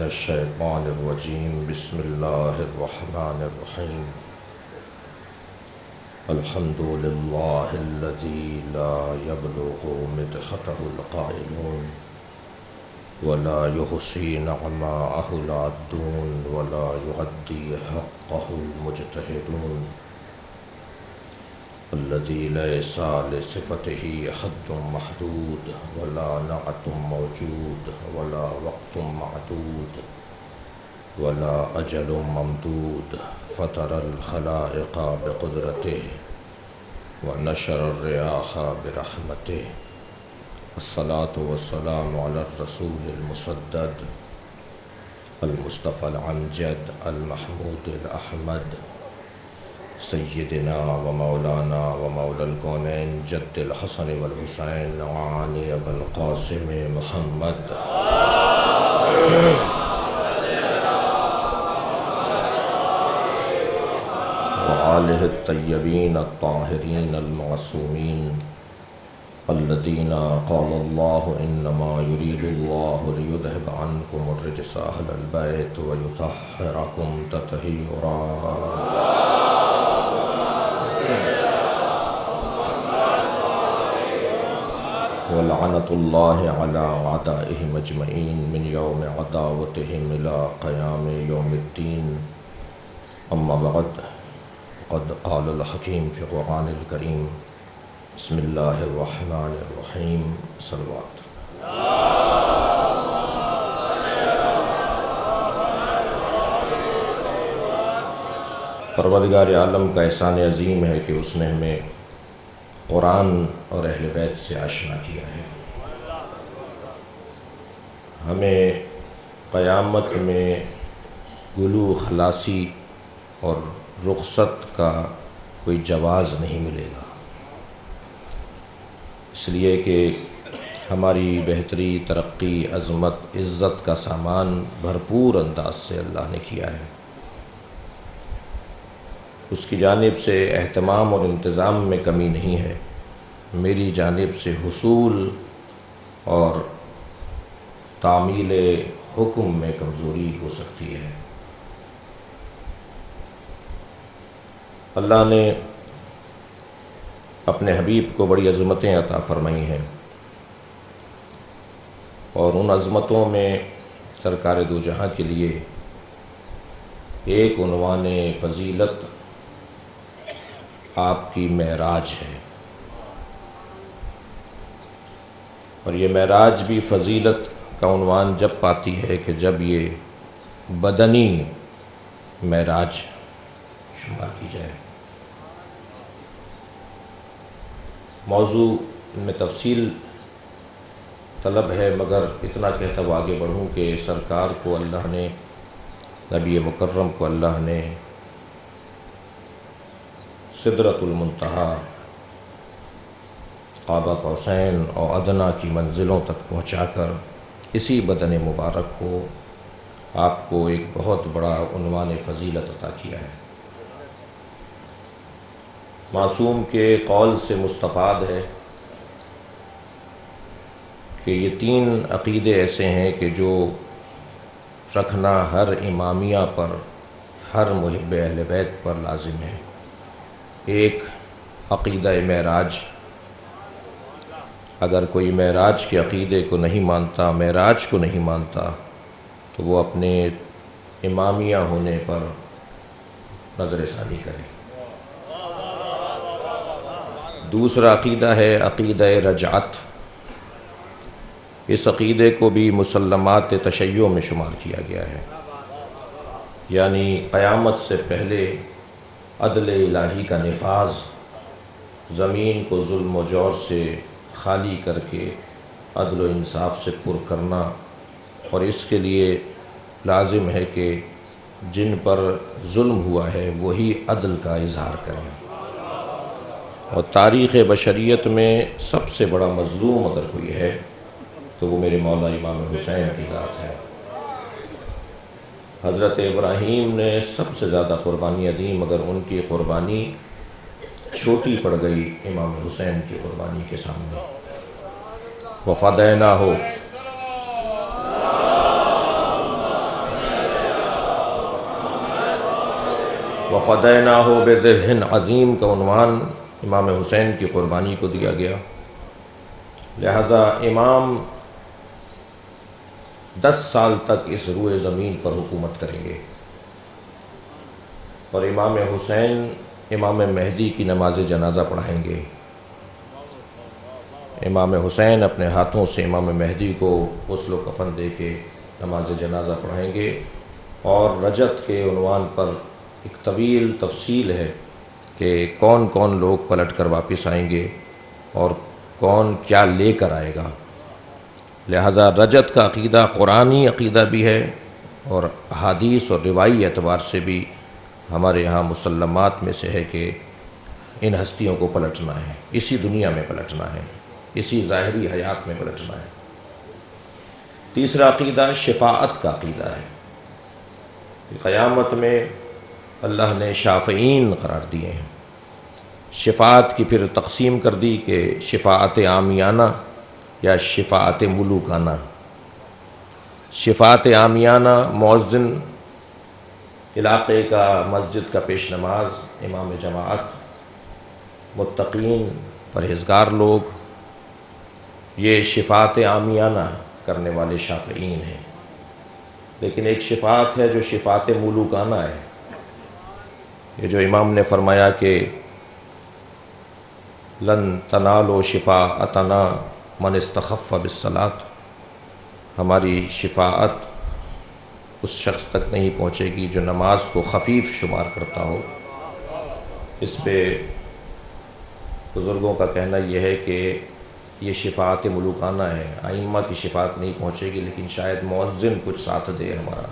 الشیطان الرجیم بسم اللہ الرحمن الرحیم الحمد للہ الذی لا یبلغ مدحتہ القائلون ولا يحصي نعماءه العادون ولا يؤدي حقه المجتهدون الذي ليس لصفته حد محدود ولا نعت موجود ولا وقت معدود ولا أجل ممدود فطر الخلائق بقدرته ونشر الرياح برحمته الصلاة والسلام على الرسول المسدد المصطفى الأمجد المحمود الأحمد سيدنا ومولانا ومولى الكونين جد الحسن والحسين وعلي أبا القاسم محمد وآله الطيبين الطاهرين المعصومين الذين قال الله إنما يريد الله ليذهب عنكم الرجس أهل البيت ويطهركم تطهيرا ولعنة الله على أعدائهم أجمعين من يوم عداوتهم إلى قيام يوم الدين أما بعد قد قال الحكيم في القرآن الكريم بسم اللہ الرحمن الرحیم صلوات پروردگار عالم کا احسان عظیم ہے کہ اس نے ہمیں قرآن اور اہل بیت سے آشنا کیا ہے. ہمیں قیامت میں گلو خلاصی اور رخصت کا کوئی جواز نہیں ملے گا، اس لیے کہ ہماری بہتری، ترقی، عظمت، عزت کا سامان بھرپور انداز سے اللہ نے کیا ہے. اس کی جانب سے اہتمام اور انتظام میں کمی نہیں ہے، میری جانب سے حصول اور تعمیل حکم میں کمزوری ہو سکتی ہے. اللہ نے اپنے حبیب کو بڑی عظمتیں عطا فرمائی ہیں، اور ان عظمتوں میں سرکار دو جہاں کے لیے ایک عنوان فضیلت آپ کی معراج ہے، اور یہ معراج بھی فضیلت کا عنوان جب پاتی ہے کہ جب یہ بدنی معراج شمار کی جائے. موضوع میں تفصیل طلب ہے، مگر اتنا کہتا ہوا آگے بڑھوں کہ سرکار کو اللہ نے، نبی مکرم کو اللہ نے سدرۃ المنتہا، قاب قوسین اور ادنیٰ کی منزلوں تک پہنچا کر اسی بدن مبارک کو آپ کو ایک بہت بڑا عنوان فضیلت عطا کیا ہے. معصوم کے قول سے مستفاد ہے کہ یہ 3 عقیدے ایسے ہیں کہ جو رکھنا ہر امامیہ پر، ہر محب اہل بیت پر لازم ہے. ایک عقیدہ معراج، اگر کوئی معراج کے عقیدے کو نہیں مانتا، معراج کو نہیں مانتا، تو وہ اپنے امامیہ ہونے پر نظر ثانی کرے. دوسرا عقیدہ ہے عقیدہ رجعت. اس عقیدے کو بھی مسلمات تشیع میں شمار کیا گیا ہے، یعنی قیامت سے پہلے عدل الہی کا نفاذ، زمین کو ظلم و جور سے خالی کر کے عدل و انصاف سے پر کرنا، اور اس کے لیے لازم ہے کہ جن پر ظلم ہوا ہے وہی عدل کا اظہار کریں. اور تاریخ بشریت میں سب سے بڑا مظلوم اگر کوئی ہے تو وہ میرے مولا امام حسین کی ذات ہے. حضرت ابراہیم نے سب سے زیادہ قربانیاں دیں، مگر ان کی قربانی چھوٹی پڑ گئی امام حسین کی قربانی کے سامنے. وفدیناہ وَفَدَيْنَاهُ بِذِبْحٍ عَظِيم کا عنوان امام حسین کی قربانی کو دیا گیا۔ لہذا امام 10 سال تک اس روئے زمین پر حکومت کریں گے، اور امام حسین امام مہدی کی نماز جنازہ پڑھائیں گے۔ امام حسین اپنے ہاتھوں سے امام مہدی کو غسل و کفن دے کے نماز جنازہ پڑھائیں گے، اور رجت کے عنوان پر ایک طویل تفصیل ہے کہ کون کون لوگ پلٹ کر واپس آئیں گے اور کون کیا لے کر آئے گا۔ لہذا رجت کا عقیدہ قرآنی عقیدہ بھی ہے، اور احادیث اور روایی اعتبار سے بھی ہمارے یہاں مسلمات میں سے ہے کہ ان ہستیوں کو پلٹنا ہے، اسی دنیا میں پلٹنا ہے، اسی ظاہری حیات میں پلٹنا ہے۔ تیسرا عقیدہ شفاعت کا عقیدہ ہے کہ قیامت میں اللہ نے شافعین قرار دیے ہیں۔ شفاعت کی پھر تقسیم کر دی کہ شفاعت عامیانہ یا شفاعت ملوکانہ۔ شفاعت عامیانہ مؤذن علاقے کا، مسجد کا پیش نماز، امام جماعت، متقین پرہیزگار لوگ، یہ شفاعت عامیانہ کرنے والے شافعین ہیں۔ لیکن ایک شفاعت ہے جو شفاعت ملوکانہ ہے، یہ جو امام نے فرمایا کہ لن تنالوا شفاعتنا من استخف بالصلاۃ، ہماری شفاعت اس شخص تک نہیں پہنچے گی جو نماز کو خفیف شمار کرتا ہو۔ اس پہ بزرگوں کا کہنا یہ ہے کہ یہ شفاعت ملوکانہ ہے، ائمہ کی شفاعت نہیں پہنچے گی، لیکن شاید مؤذن کچھ ساتھ دے ہمارا،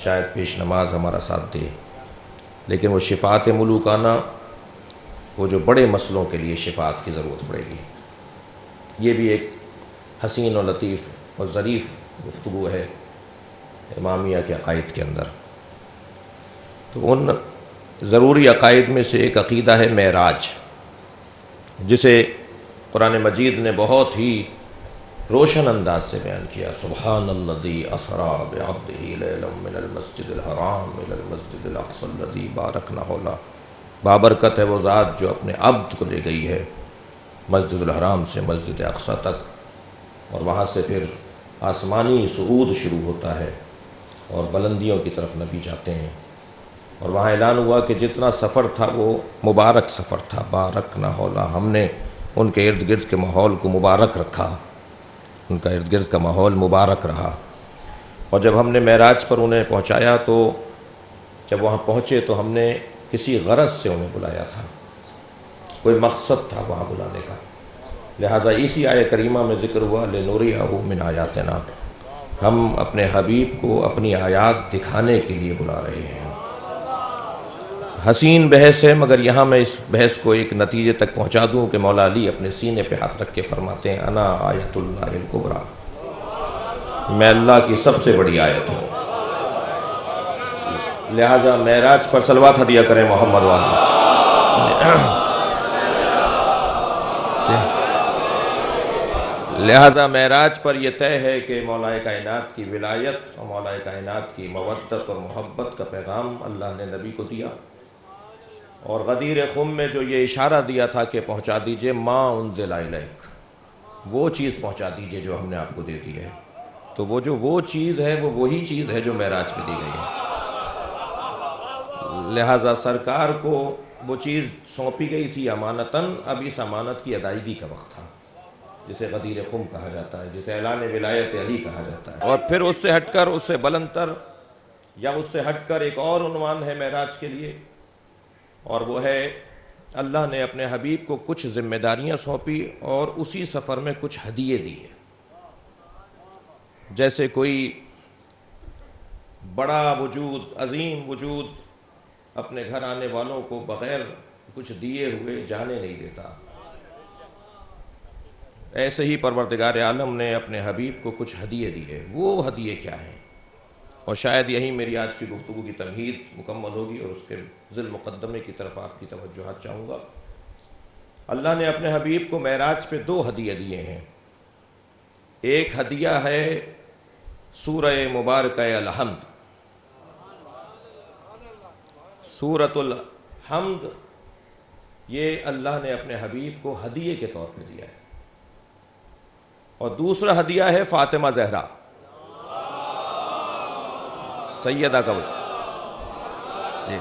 شاید پیش نماز ہمارا ساتھ دے۔ لیکن وہ شفاعت ملوکانہ، وہ جو بڑے مسئلوں کے لیے شفاعت کی ضرورت پڑے گی، یہ بھی ایک حسین و لطیف اور ظریف گفتگو ہے امامیہ کے عقائد کے اندر۔ تو ان ضروری عقائد میں سے ایک عقیدہ ہے معراج، جسے قرآن مجید نے بہت ہی روشن انداز سے بیان کیا۔ سبحان الذی اسری بعبدہ لیلا من المسجد الحرام الی المسجد الاقصی الذی بارکنا حولہ، بابرکت ہے وہ ذات جو اپنے عبد کو لے گئی ہے مسجد الحرام سے مسجد اقصی تک، اور وہاں سے پھر آسمانی صعود شروع ہوتا ہے اور بلندیوں کی طرف نبی جاتے ہیں، اور وہاں اعلان ہوا کہ جتنا سفر تھا وہ مبارک سفر تھا، بارکنا حولہ، ہم نے ان کے ارد گرد کے ماحول کو مبارک رکھا، ان کا ارد گرد کا ماحول مبارک رہا۔ اور جب ہم نے معراج پر انہیں پہنچایا تو جب وہاں پہنچے تو ہم نے کسی غرض سے انہیں بلایا تھا، کوئی مقصد تھا وہاں بلانے کا، لہٰذا اسی آیہ کریمہ میں ذکر ہوا لِنُرِيَهُ مِنْ آیاتنا، ہم اپنے حبیب کو اپنی آیات دکھانے کے لیے بلا رہے ہیں۔ حسین بحث ہے، مگر یہاں میں اس بحث کو ایک نتیجے تک پہنچا دوں کہ مولا علی اپنے سینے پہ ہاتھ رکھ کے فرماتے ہیں انا آیت اللہ الکبریٰ، میں اللہ کی سب سے بڑی آیت ہوں۔ لہٰذا معراج پر صلوات ہدیہ کریں محمد والا۔ لہٰذا معراج پر یہ طے ہے کہ مولا کائنات کی ولایت اور مولا کائنات کی مودت اور محبت کا پیغام اللہ نے نبی کو دیا، اور غدیر خم میں جو یہ اشارہ دیا تھا کہ پہنچا دیجئے ما انزل الیک، وہ چیز پہنچا دیجئے جو ہم نے آپ کو دے دی ہے، تو وہ چیز ہے وہ وہی چیز ہے جو معراج پہ دی گئی ہے۔ لہٰذا سرکار کو وہ چیز سونپی گئی تھی امانتاً، اب اس امانت کی ادائیگی کا وقت تھا، جسے غدیر خم کہا جاتا ہے، جسے اعلان ولایت علی کہا جاتا ہے۔ اور پھر اس سے ہٹ کر، اس سے بلند تر یا اس سے ہٹ کر ایک اور عنوان ہے معراج کے لیے، اور وہ ہے اللہ نے اپنے حبیب کو کچھ ذمہ داریاں سونپی اور اسی سفر میں کچھ ہدیے دیے۔ جیسے کوئی بڑا وجود، عظیم وجود اپنے گھر آنے والوں کو بغیر کچھ دیے ہوئے جانے نہیں دیتا، ایسے ہی پروردگار عالم نے اپنے حبیب کو کچھ ہدیے دیے۔ وہ ہدیے کیا ہیں؟ اور شاید یہی میری آج کی گفتگو کی تمہید مکمل ہوگی، اور اس کے ذیل مقدمے کی طرف آپ کی توجہات چاہوں گا۔ اللہ نے اپنے حبیب کو معراج پہ 2 ہدیے دیے ہیں۔ ایک ہدیہ ہے سورہ مبارکہ الحمد، سورۃ الحمد یہ اللہ نے اپنے حبیب کو ہدیے کے طور پہ دیا ہے، اور دوسرا ہدیہ ہے فاطمہ زہرا سیدہ کا جی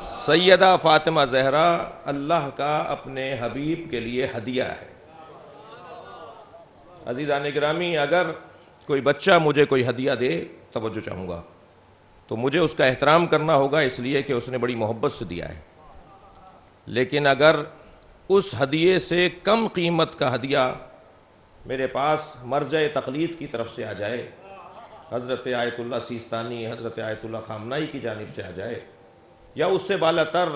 سیدہ فاطمہ زہرا اللہ کا اپنے حبیب کے لیے ہدیہ ہے۔ عزیزان گرامی، اگر کوئی بچہ مجھے کوئی ہدیہ دے، توجہ چاہوں گا، تو مجھے اس کا احترام کرنا ہوگا، اس لیے کہ اس نے بڑی محبت سے دیا ہے۔ لیکن اگر اس ہدیے سے کم قیمت کا ہدیہ میرے پاس مرجع تقلید کی طرف سے آ جائے، حضرت آیت اللہ سیستانی، حضرت آیت اللہ خامنائی کی جانب سے آ جائے، یا اس سے بالا تر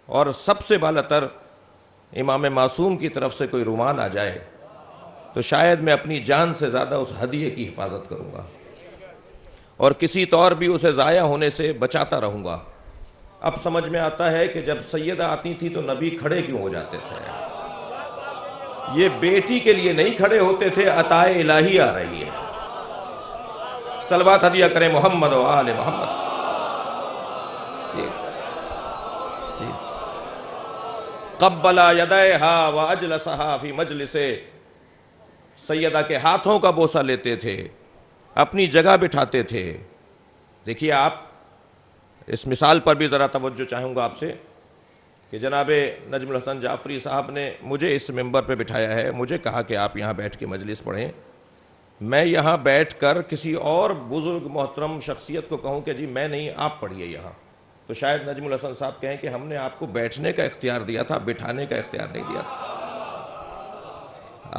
اور سب سے بالا تر امام معصوم کی طرف سے کوئی رومان آ جائے، تو شاید میں اپنی جان سے زیادہ اس ہدیے کی حفاظت کروں گا اور کسی طور بھی اسے ضائع ہونے سے بچاتا رہوں گا۔ اب سمجھ میں آتا ہے کہ جب سیدہ آتی تھی تو نبی کھڑے کیوں ہو جاتے تھے۔ یہ بیٹی کے لیے نہیں کھڑے ہوتے تھے، عطائے الہی آ رہی ہے۔ صلوات ہدیہ کریں محمد و آل محمد۔ قبل یدیہا واجلسہا فی مجلس، سیدہ کے ہاتھوں کا بوسہ لیتے تھے، اپنی جگہ بٹھاتے تھے۔ دیکھیے آپ اس مثال پر بھی ذرا توجہ چاہوں گا آپ سے کہ جناب نجم الحسن جعفری صاحب نے مجھے اس ممبر پہ بٹھایا ہے، مجھے کہا کہ آپ یہاں بیٹھ کے مجلس پڑھیں۔ میں یہاں بیٹھ کر کسی اور بزرگ محترم شخصیت کو کہوں کہ جی میں نہیں، آپ پڑھیے یہاں، تو شاید نجم الحسن صاحب کہیں کہ ہم نے آپ کو بیٹھنے کا اختیار دیا تھا، بٹھانے کا اختیار نہیں دیا تھا۔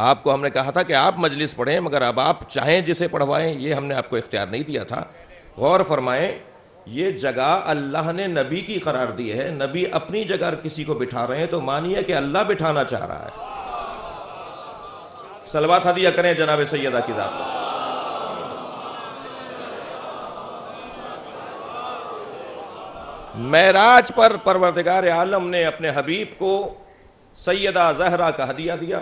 آپ کو ہم نے کہا تھا کہ آپ مجلس پڑھیں، مگر اب آپ چاہیں جسے پڑھوائیں، یہ ہم نے آپ کو اختیار نہیں دیا تھا۔ غور فرمائیں، یہ جگہ اللہ نے نبی کی قرار دی ہے، نبی اپنی جگہ کسی کو بٹھا رہے ہیں تو مانیے کہ اللہ بٹھانا چاہ رہا ہے۔ صلوات ہدیہ کریں جناب سیدہ کی ذات پر۔ معراج پر پروردگار عالم نے اپنے حبیب کو سیدہ زہرا کا ہدیہ دیا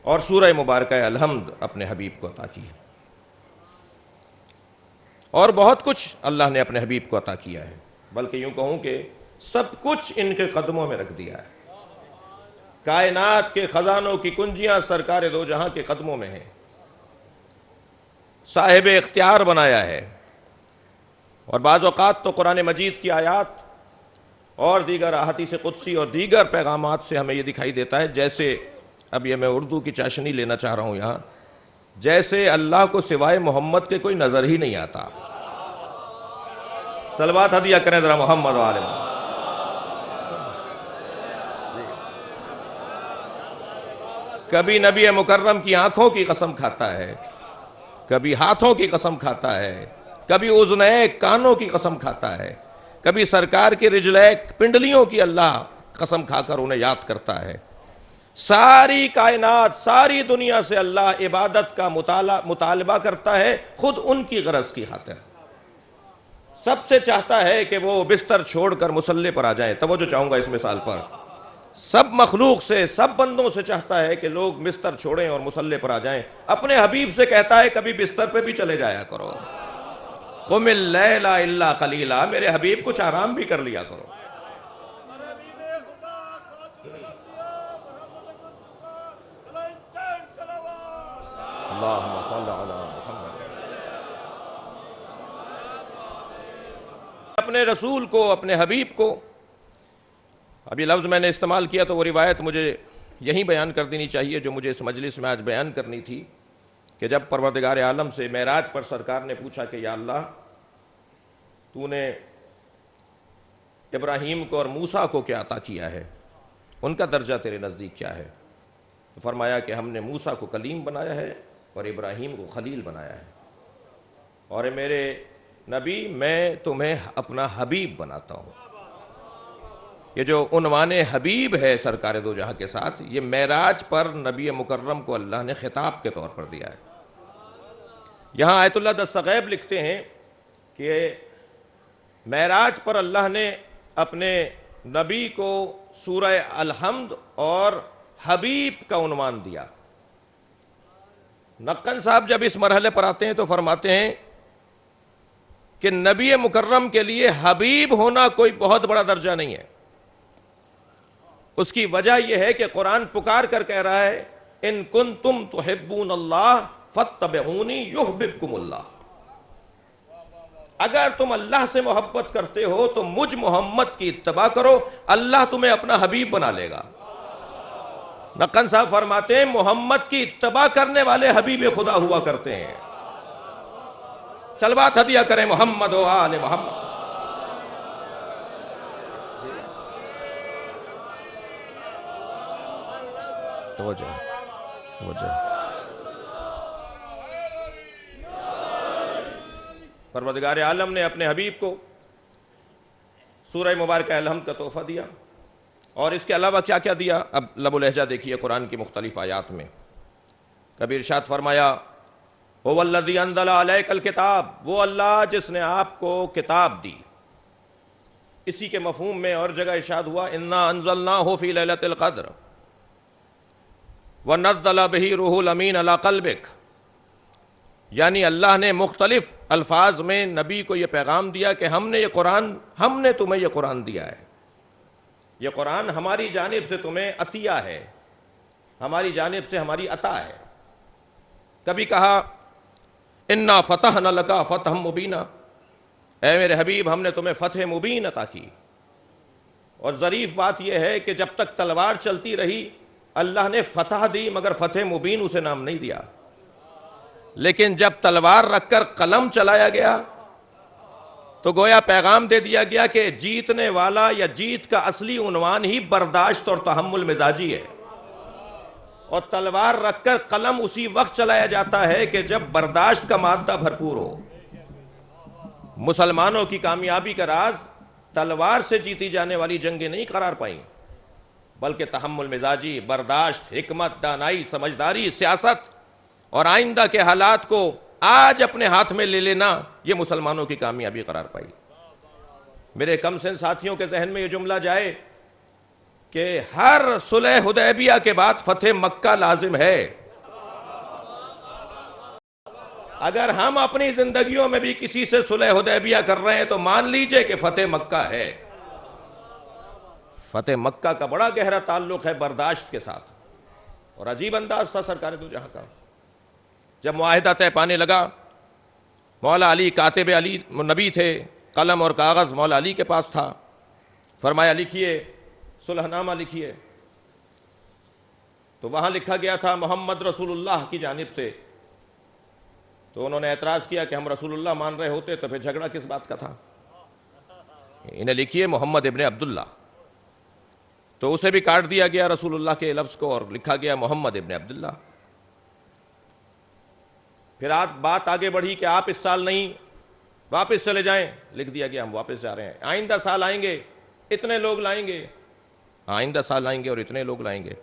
اور سورہ مبارکہ الحمد اپنے حبیب کو عطا کی، اور بہت کچھ اللہ نے اپنے حبیب کو عطا کیا ہے، بلکہ یوں کہوں کہ سب کچھ ان کے قدموں میں رکھ دیا ہے۔ کائنات کے خزانوں کی کنجیاں سرکار دو جہاں کے قدموں میں ہیں، صاحب اختیار بنایا ہے۔ اور بعض اوقات تو قرآن مجید کی آیات اور دیگر احادیث قدسی اور دیگر پیغامات سے ہمیں یہ دکھائی دیتا ہے، جیسے اب یہ میں اردو کی چاشنی لینا چاہ رہا ہوں یہاں، جیسے اللہ کو سوائے محمد کے کوئی نظر ہی نہیں آتا۔ صلوات ہدیہ کریں ذرا محمد و آل محمد۔ کبھی نبی مکرم کی آنکھوں کی قسم کھاتا ہے، کبھی ہاتھوں کی قسم کھاتا ہے، کبھی اذنین کانوں کی قسم کھاتا ہے، کبھی سرکار کی رجلین پنڈلیوں کی اللہ قسم کھا کر انہیں یاد کرتا ہے۔ ساری کائنات، ساری دنیا سے اللہ عبادت کا مطالبہ کرتا ہے، خود ان کی غرض کی خاطر۔ سب سے چاہتا ہے کہ وہ بستر چھوڑ کر مصلی پر آ جائیں۔ توجہ چاہوں گا اس مثال پر، سب مخلوق سے، سب بندوں سے چاہتا ہے کہ لوگ بستر چھوڑیں اور مصلی پر آ جائیں۔ اپنے حبیب سے کہتا ہے کبھی بستر پہ بھی چلے جایا کرو، قم اللیل الا قلیلا، میرے حبیب کچھ آرام بھی کر لیا کرو۔ اللہم صل علی محمد۔ اپنے رسول کو، اپنے حبیب کو، اب یہ لفظ میں نے استعمال کیا تو وہ روایت مجھے یہیں بیان کر دینی چاہیے جو مجھے اس مجلس میں آج بیان کرنی تھی، کہ جب پروردگار عالم سے معراج پر سرکار نے پوچھا کہ یا اللہ، تو نے ابراہیم کو اور موسیٰ کو کیا عطا کیا ہے، ان کا درجہ تیرے نزدیک کیا ہے؟ تو فرمایا کہ ہم نے موسیٰ کو کلیم بنایا ہے اور ابراہیم کو خلیل بنایا ہے، اور اے میرے نبی میں تمہیں اپنا حبیب بناتا ہوں۔ یہ جو عنوان حبیب ہے سرکار دو جہاں کے ساتھ، یہ معراج پر نبی مکرم کو اللہ نے خطاب کے طور پر دیا ہے۔ یہاں آیت اللہ دستغیب لکھتے ہیں کہ معراج پر اللہ نے اپنے نبی کو سورہ الحمد اور حبیب کا عنوان دیا۔ نقن صاحب جب اس مرحلے پر آتے ہیں تو فرماتے ہیں کہ نبی مکرم کے لیے حبیب ہونا کوئی بہت بڑا درجہ نہیں ہے. اس کی وجہ یہ ہے کہ قرآن پکار کر کہہ رہا ہے ان کنتم تحبون اللہ فاتبعونی یحببکم اللہ. اگر تم اللہ سے محبت کرتے ہو تو مجھ محمد کی اتباع کرو، اللہ تمہیں اپنا حبیب بنا لے گا. نقن صاحب فرماتے ہیں محمد کی اتباع کرنے والے حبیب خدا ہوا کرتے ہیں. صلوات ہدیہ کریں محمد و آل محمد. توجہ. پروردگار عالم نے اپنے حبیب کو سورہ مبارکہ الحمد کا تحفہ دیا، اور اس کے علاوہ کیا کیا دیا؟ اب لب و لہجہ دیکھیے قرآن کی مختلف آیات میں. کبھی ارشاد فرمایا هو الذی انزل علیک الکتاب، وہ اللہ جس نے آپ کو کتاب دی. اسی کے مفہوم میں اور جگہ ارشاد ہوا انا انزلناہ فی لیلۃ القدر ونزل بہ روح الامین علی قلبک. یعنی اللہ نے مختلف الفاظ میں نبی کو یہ پیغام دیا کہ ہم نے تمہیں یہ قرآن دیا ہے. یہ قرآن ہماری جانب سے تمہیں عطیہ ہے، ہماری جانب سے ہماری عطا ہے. کبھی کہا انا فتحنا لک فتحا مبینا، اے میرے حبیب ہم نے تمہیں فتح مبین عطا کی. اور ظریف بات یہ ہے کہ جب تک تلوار چلتی رہی اللہ نے فتح دی، مگر فتح مبین اسے نام نہیں دیا. لیکن جب تلوار رکھ کر قلم چلایا گیا تو گویا پیغام دے دیا گیا کہ جیتنے والا یا جیت کا اصلی عنوان ہی برداشت اور تحمل مزاجی ہے. اور تلوار رکھ کر قلم اسی وقت چلایا جاتا ہے کہ جب برداشت کا مادہ بھرپور ہو. مسلمانوں کی کامیابی کا راز تلوار سے جیتی جانے والی جنگیں نہیں قرار پائیں، بلکہ تحمل مزاجی، برداشت، حکمت، دانائی، سمجھداری، سیاست اور آئندہ کے حالات کو آج اپنے ہاتھ میں لے لینا، یہ مسلمانوں کی کامیابی قرار پائی. میرے کم سن ساتھیوں کے ذہن میں یہ جملہ جائے کہ ہر صلح حدیبیہ کے بعد فتح مکہ لازم ہے. اگر ہم اپنی زندگیوں میں بھی کسی سے صلح حدیبیہ کر رہے ہیں تو مان لیجئے کہ فتح مکہ ہے. فتح مکہ کا بڑا گہرا تعلق ہے برداشت کے ساتھ. اور عجیب انداز تھا سرکار دو جہاں کا. جب معاہدہ طے پانے لگا، مولا علی کاتب علی نبی تھے، قلم اور کاغذ مولا علی کے پاس تھا. فرمایا لکھیے، صلح نامہ لکھیے. تو وہاں لکھا گیا تھا محمد رسول اللہ کی جانب سے. تو انہوں نے اعتراض کیا کہ ہم رسول اللہ مان رہے ہوتے تو پھر جھگڑا کس بات کا تھا. انہیں لکھیے محمد ابن عبداللہ. تو اسے بھی کاٹ دیا گیا رسول اللہ کے لفظ کو اور لکھا گیا محمد ابن عبداللہ. پھر بات آگے بڑھی کہ آپ اس سال نہیں، واپس چلے جائیں. لکھ دیا گیا ہم واپس جا رہے ہیں. آئندہ سال آئیں گے، اتنے لوگ لائیں گے. آئندہ سال آئیں گے اور اتنے لوگ لائیں گے.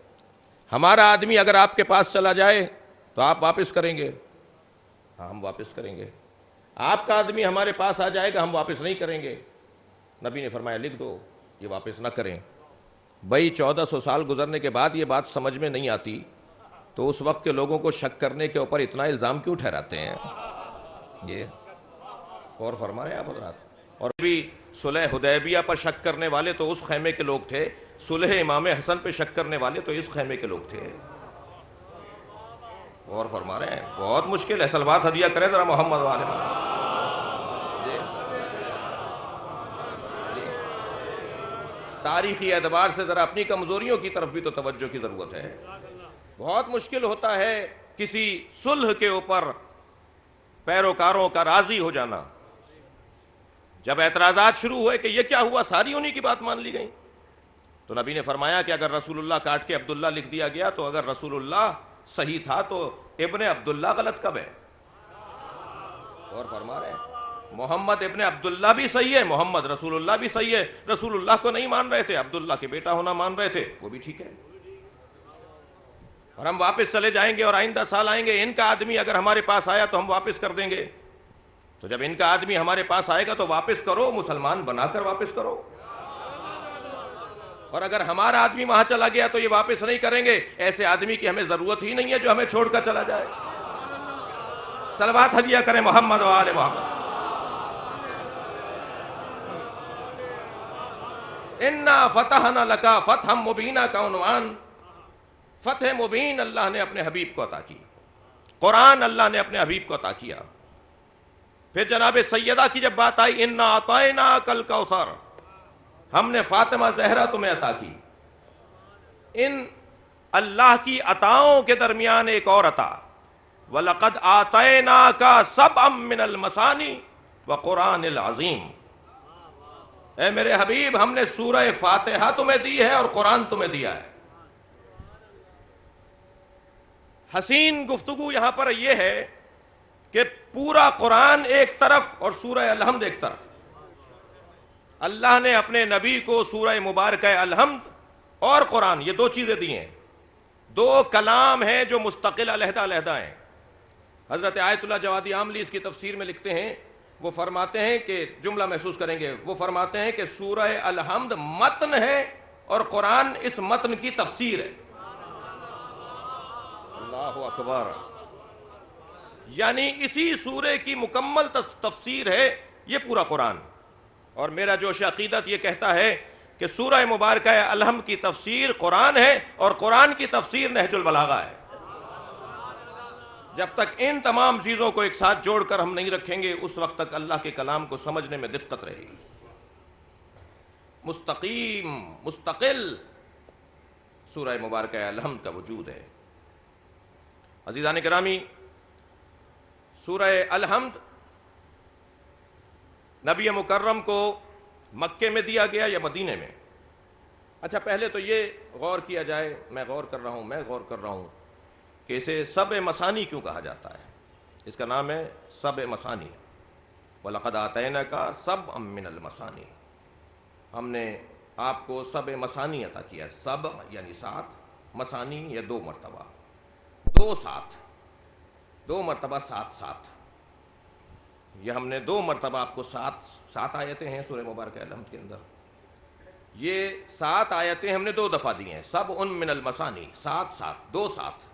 ہمارا آدمی اگر آپ کے پاس چلا جائے تو آپ واپس کریں گے؟ ہاں ہم واپس کریں گے. آپ کا آدمی ہمارے پاس آ جائے گا، ہم واپس نہیں کریں گے. نبی نے فرمایا لکھ دو یہ واپس نہ کریں. بھائی 1400 سال گزرنے کے بعد یہ بات سمجھ میں نہیں آتی تو اس وقت کے لوگوں کو شک کرنے کے اوپر اتنا الزام کیوں ٹھہراتے ہیں؟ یہ غور فرما رہے ہیں آپ حضرات. اور بھی صلح حدیبیہ پر شک کرنے والے تو اس خیمے کے لوگ تھے، صلح امام حسن پہ شک کرنے والے تو اس خیمے کے لوگ تھے. غور فرما رہے ہیں. بہت مشکل ہے. صلوات ہدیہ کریں ذرا محمد والے. تاریخی اعتبار سے ذرا اپنی کمزوریوں کی طرف بھی تو توجہ کی ضرورت ہے. بہت مشکل ہوتا ہے کسی صلح کے اوپر پیروکاروں کا راضی ہو جانا. جب اعتراضات شروع ہوئے کہ یہ کیا ہوا، ساری انہی کی بات مان لی گئی. تو نبی نے فرمایا کہ اگر رسول اللہ کاٹ کے عبداللہ لکھ دیا گیا تو اگر رسول اللہ صحیح تھا تو ابن عبداللہ غلط کب ہے؟ اور فرما رہے ہیں محمد ابن عبداللہ بھی صحیح ہے، محمد رسول اللہ بھی صحیح ہے. رسول اللہ کو نہیں مان رہے تھے، عبداللہ کے بیٹا ہونا مان رہے تھے، وہ بھی ٹھیک ہے. اور ہم واپس چلے جائیں گے اور آئندہ سال آئیں گے. ان کا آدمی اگر ہمارے پاس آیا تو ہم واپس کر دیں گے. تو جب ان کا آدمی ہمارے پاس آئے گا تو واپس کرو، مسلمان بنا کر واپس کرو. اور اگر ہمارا آدمی وہاں چلا گیا تو یہ واپس نہیں کریں گے. ایسے آدمی کی ہمیں ضرورت ہی نہیں ہے جو ہمیں چھوڑ کر چلا جائے. صلوات ہدیہ کریں محمد و آل محمد. انا فتحنا لکا فتحا مبینا کا عنوان فتح مبین اللہ نے اپنے حبیب کو عطا کی، قرآن اللہ نے اپنے حبیب کو عطا کیا۔ پھر جناب سیدہ کی جب بات آئی، انا اعطیناک الکوثر، ہم نے فاطمہ زہرا تمہیں عطا کی۔ ان اللہ کی عطاؤں کے درمیان ایک اور عطا، وَلَقَدْ آتَيْنَاكَ سَبْعًا مِّنَ الْمَثَانِي وَقُرْآنِ الْعَظِيمِ، اے میرے حبیب ہم نے سورہ فاتحہ تمہیں دی ہے اور قرآن تمہیں دیا ہے۔ حسین گفتگو یہاں پر یہ ہے کہ پورا قرآن ایک طرف اور سورہ الحمد ایک طرف، اللہ نے اپنے نبی کو سورہ مبارکہ الحمد اور قرآن، یہ دو چیزیں دی ہیں، دو کلام ہیں جو مستقل علیحدہ علیحدہ ہیں۔ حضرت آیت اللہ جوادی عاملی اس کی تفسیر میں لکھتے ہیں، وہ فرماتے ہیں کہ جملہ محسوس کریں گے، وہ فرماتے ہیں کہ سورہ الحمد متن ہے اور قرآن اس متن کی تفسیر ہے۔ اللہ اکبر، یعنی اسی سورے کی مکمل تفسیر ہے یہ پورا قرآن۔ اور میرا جوش عقیدت یہ کہتا ہے کہ سورہ مبارکہ الحمد کی تفسیر قرآن ہے اور قرآن کی تفسیر نہج البلاغہ ہے۔ جب تک ان تمام چیزوں کو ایک ساتھ جوڑ کر ہم نہیں رکھیں گے اس وقت تک اللہ کے کلام کو سمجھنے میں دقت رہے گی۔ مستقیم مستقل سورہ مبارکہ الحمد کا وجود ہے۔ عزیزان گرامی، سورہ الحمد نبی مکرم کو مکے میں دیا گیا یا مدینے میں؟ اچھا پہلے تو یہ غور کیا جائے، میں غور کر رہا ہوں کہ اسے سبع مثانی کیوں کہا جاتا ہے؟ اس کا نام ہے سبع مثانی، وَلَقَدْ آتَيْنَاكَ سَبْعًا مِّنَ الْمَثَانِي، ہم نے آپ کو سبع مثانی عطا کیا۔ سبع یعنی سات، مثانی یا دو مرتبہ، دو ساتھ، دو مرتبہ ساتھ ساتھ، یہ ہم نے دو مرتبہ آپ کو سات آیتیں ہیں سورہ مبارکہ الحمد کے اندر، یہ سات آیتیں ہم نے دو دفعہ دی ہیں، سبع من المثانی، سات سات، دو ساتھ۔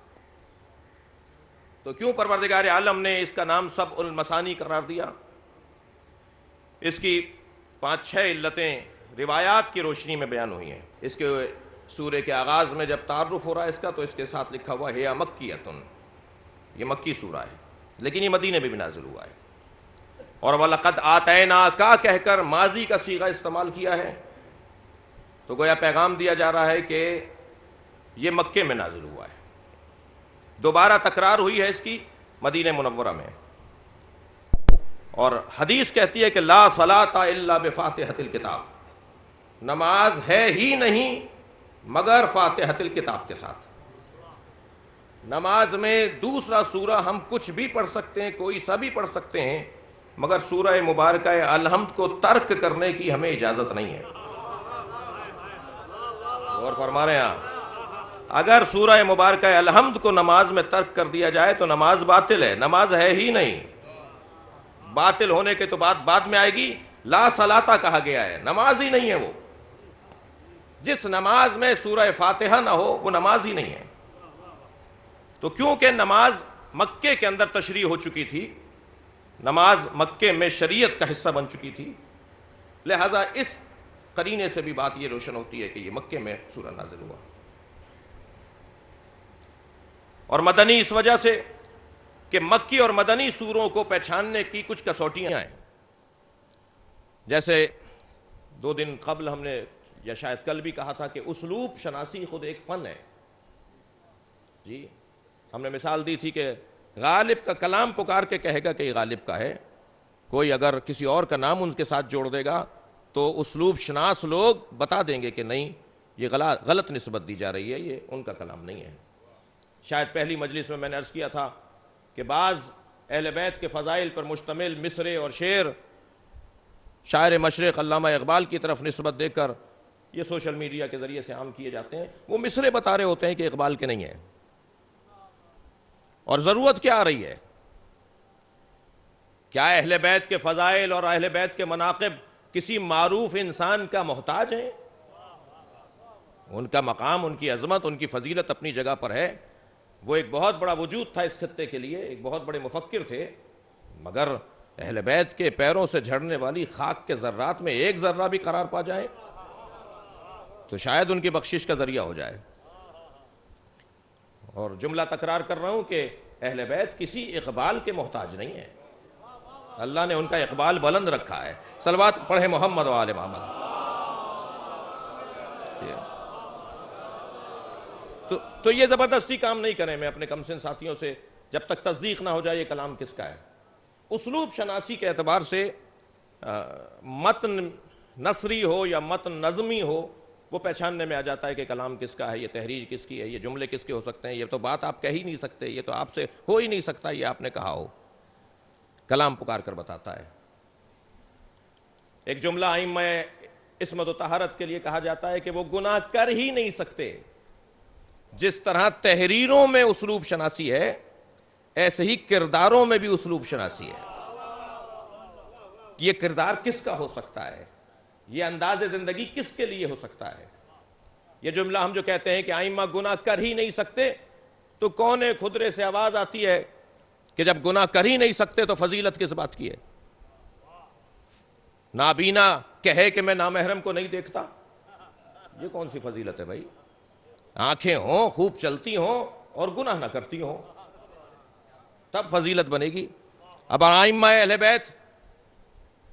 تو کیوں پروردگار عالم نے اس کا نام سبع المثانی قرار دیا؟ اس کی 5-6 علتیں روایات کی روشنی میں بیان ہوئی ہیں۔ اس کے سورہ کے آغاز میں جب تعارف ہو رہا ہے اس کا، تو اس کے ساتھ لکھا ہوا ہے مکیۃ، یہ مکی سورہ ہے، لیکن یہ مدینے میں بھی نازل ہوا ہے۔ اور وَلَقَدْ آتَيْنَاكَ کہہ کر ماضی کا صیغہ استعمال کیا ہے، تو گویا پیغام دیا جا رہا ہے کہ یہ مکے میں نازل ہوا ہے۔ دوبارہ تکرار ہوئی ہے اس کی مدینہ منورہ میں، اور حدیث کہتی ہے کہ لا صلاۃ الا بفاتحۃ الکتاب، نماز ہے ہی نہیں مگر فاتحۃ الکتاب کے ساتھ۔ نماز میں دوسرا سورہ ہم کچھ بھی پڑھ سکتے ہیں، کوئی سا بھی پڑھ سکتے ہیں، مگر سورہ مبارکہ الحمد کو ترک کرنے کی ہمیں اجازت نہیں ہے۔ غور فرما رہے ہیں آپ؟ اگر سورہ مبارکہ الحمد کو نماز میں ترک کر دیا جائے تو نماز باطل ہے، نماز ہے ہی نہیں۔ باطل ہونے کے تو بات بعد میں آئے گی، لا صلاۃ کہا گیا ہے، نماز ہی نہیں ہے وہ۔ جس نماز میں سورہ فاتحہ نہ ہو وہ نماز ہی نہیں ہے۔ تو کیونکہ نماز مکے کے اندر تشریع ہو چکی تھی، نماز مکے میں شریعت کا حصہ بن چکی تھی، لہذا اس قرینے سے بھی بات یہ روشن ہوتی ہے کہ یہ مکے میں سورہ نازل ہوا۔ اور مدنی اس وجہ سے کہ مکی اور مدنی سوروں کو پہچاننے کی کچھ کسوٹیاں ہیں۔ جیسے 2 دن قبل ہم نے یا شاید کل بھی کہا تھا کہ اسلوب شناسی خود ایک فن ہے۔ جی ہم نے مثال دی تھی کہ غالب کا کلام پکار کے کہے گا کہ یہ غالب کا ہے، کوئی اگر کسی اور کا نام ان کے ساتھ جوڑ دے گا تو اسلوب شناس لوگ بتا دیں گے کہ نہیں یہ غلط نسبت دی جا رہی ہے، یہ ان کا کلام نہیں ہے۔ شاید پہلی مجلس میں نے عرض کیا تھا کہ بعض اہل بیت کے فضائل پر مشتمل مصرے اور شعر شاعر مشرق علامہ اقبال کی طرف نسبت دے کر یہ سوشل میڈیا کے ذریعے سے عام کیے جاتے ہیں، وہ مصرے بتا رہے ہوتے ہیں کہ اقبال کے نہیں ہیں۔ اور ضرورت کیا آ رہی ہے؟ کیا اہل بیت کے فضائل اور اہل بیت کے مناقب کسی معروف انسان کا محتاج ہیں؟ ان کا مقام، ان کی عظمت، ان کی فضیلت اپنی جگہ پر ہے۔ وہ ایک بہت بڑا وجود تھا اس خطے کے لیے، ایک بہت بڑے مفکر تھے، مگر اہل بیت کے پیروں سے جھڑنے والی خاک کے ذرات میں ایک ذرہ بھی قرار پا جائے تو شاید ان کی بخشش کا ذریعہ ہو جائے۔ اور جملہ تکرار کر رہا ہوں کہ اہل بیت کسی اقبال کے محتاج نہیں ہیں، اللہ نے ان کا اقبال بلند رکھا ہے۔ صلوات پڑھیں محمد و آل محمد۔ تو یہ زبردستی کام نہیں کریں، میں اپنے کم سن ساتھیوں سے جب تک تصدیق نہ ہو جائے یہ کلام کس کا ہے۔ اسلوب شناسی کے اعتبار سے متن نثری ہو یا متن نظمی ہو، وہ پہچاننے میں آ جاتا ہے کہ کلام کس کا ہے، یہ تحریر کس کی ہے، یہ جملے کس کے ہو سکتے ہیں، یہ تو بات آپ کہہ ہی نہیں سکتے، یہ تو آپ سے ہو ہی نہیں سکتا یہ آپ نے کہا ہو۔ کلام پکار کر بتاتا ہے۔ ایک جملہ ائمہ عصمت و طہارت کے لیے کہا جاتا ہے کہ وہ گناہ کر ہی نہیں سکتے۔ جس طرح تحریروں میں اسلوب شناسی ہے، ایسے ہی کرداروں میں بھی اسلوب شناسی ہے۔ یہ کردار کس کا ہو سکتا ہے، یہ انداز زندگی کس کے لیے ہو سکتا ہے۔ یہ جملہ ہم جو کہتے ہیں کہ ائمہ گناہ کر ہی نہیں سکتے، تو کونے خدرے سے آواز آتی ہے کہ جب گناہ کر ہی نہیں سکتے تو فضیلت کس بات کی ہے۔ نابینا کہے کہ میں نامحرم کو نہیں دیکھتا، یہ کون سی فضیلت ہے بھائی؟ آنکھیں ہوں، خوب چلتی ہوں اور گناہ نہ کرتی ہوں، تب فضیلت بنے گی۔ اب ائمہ اہل بیت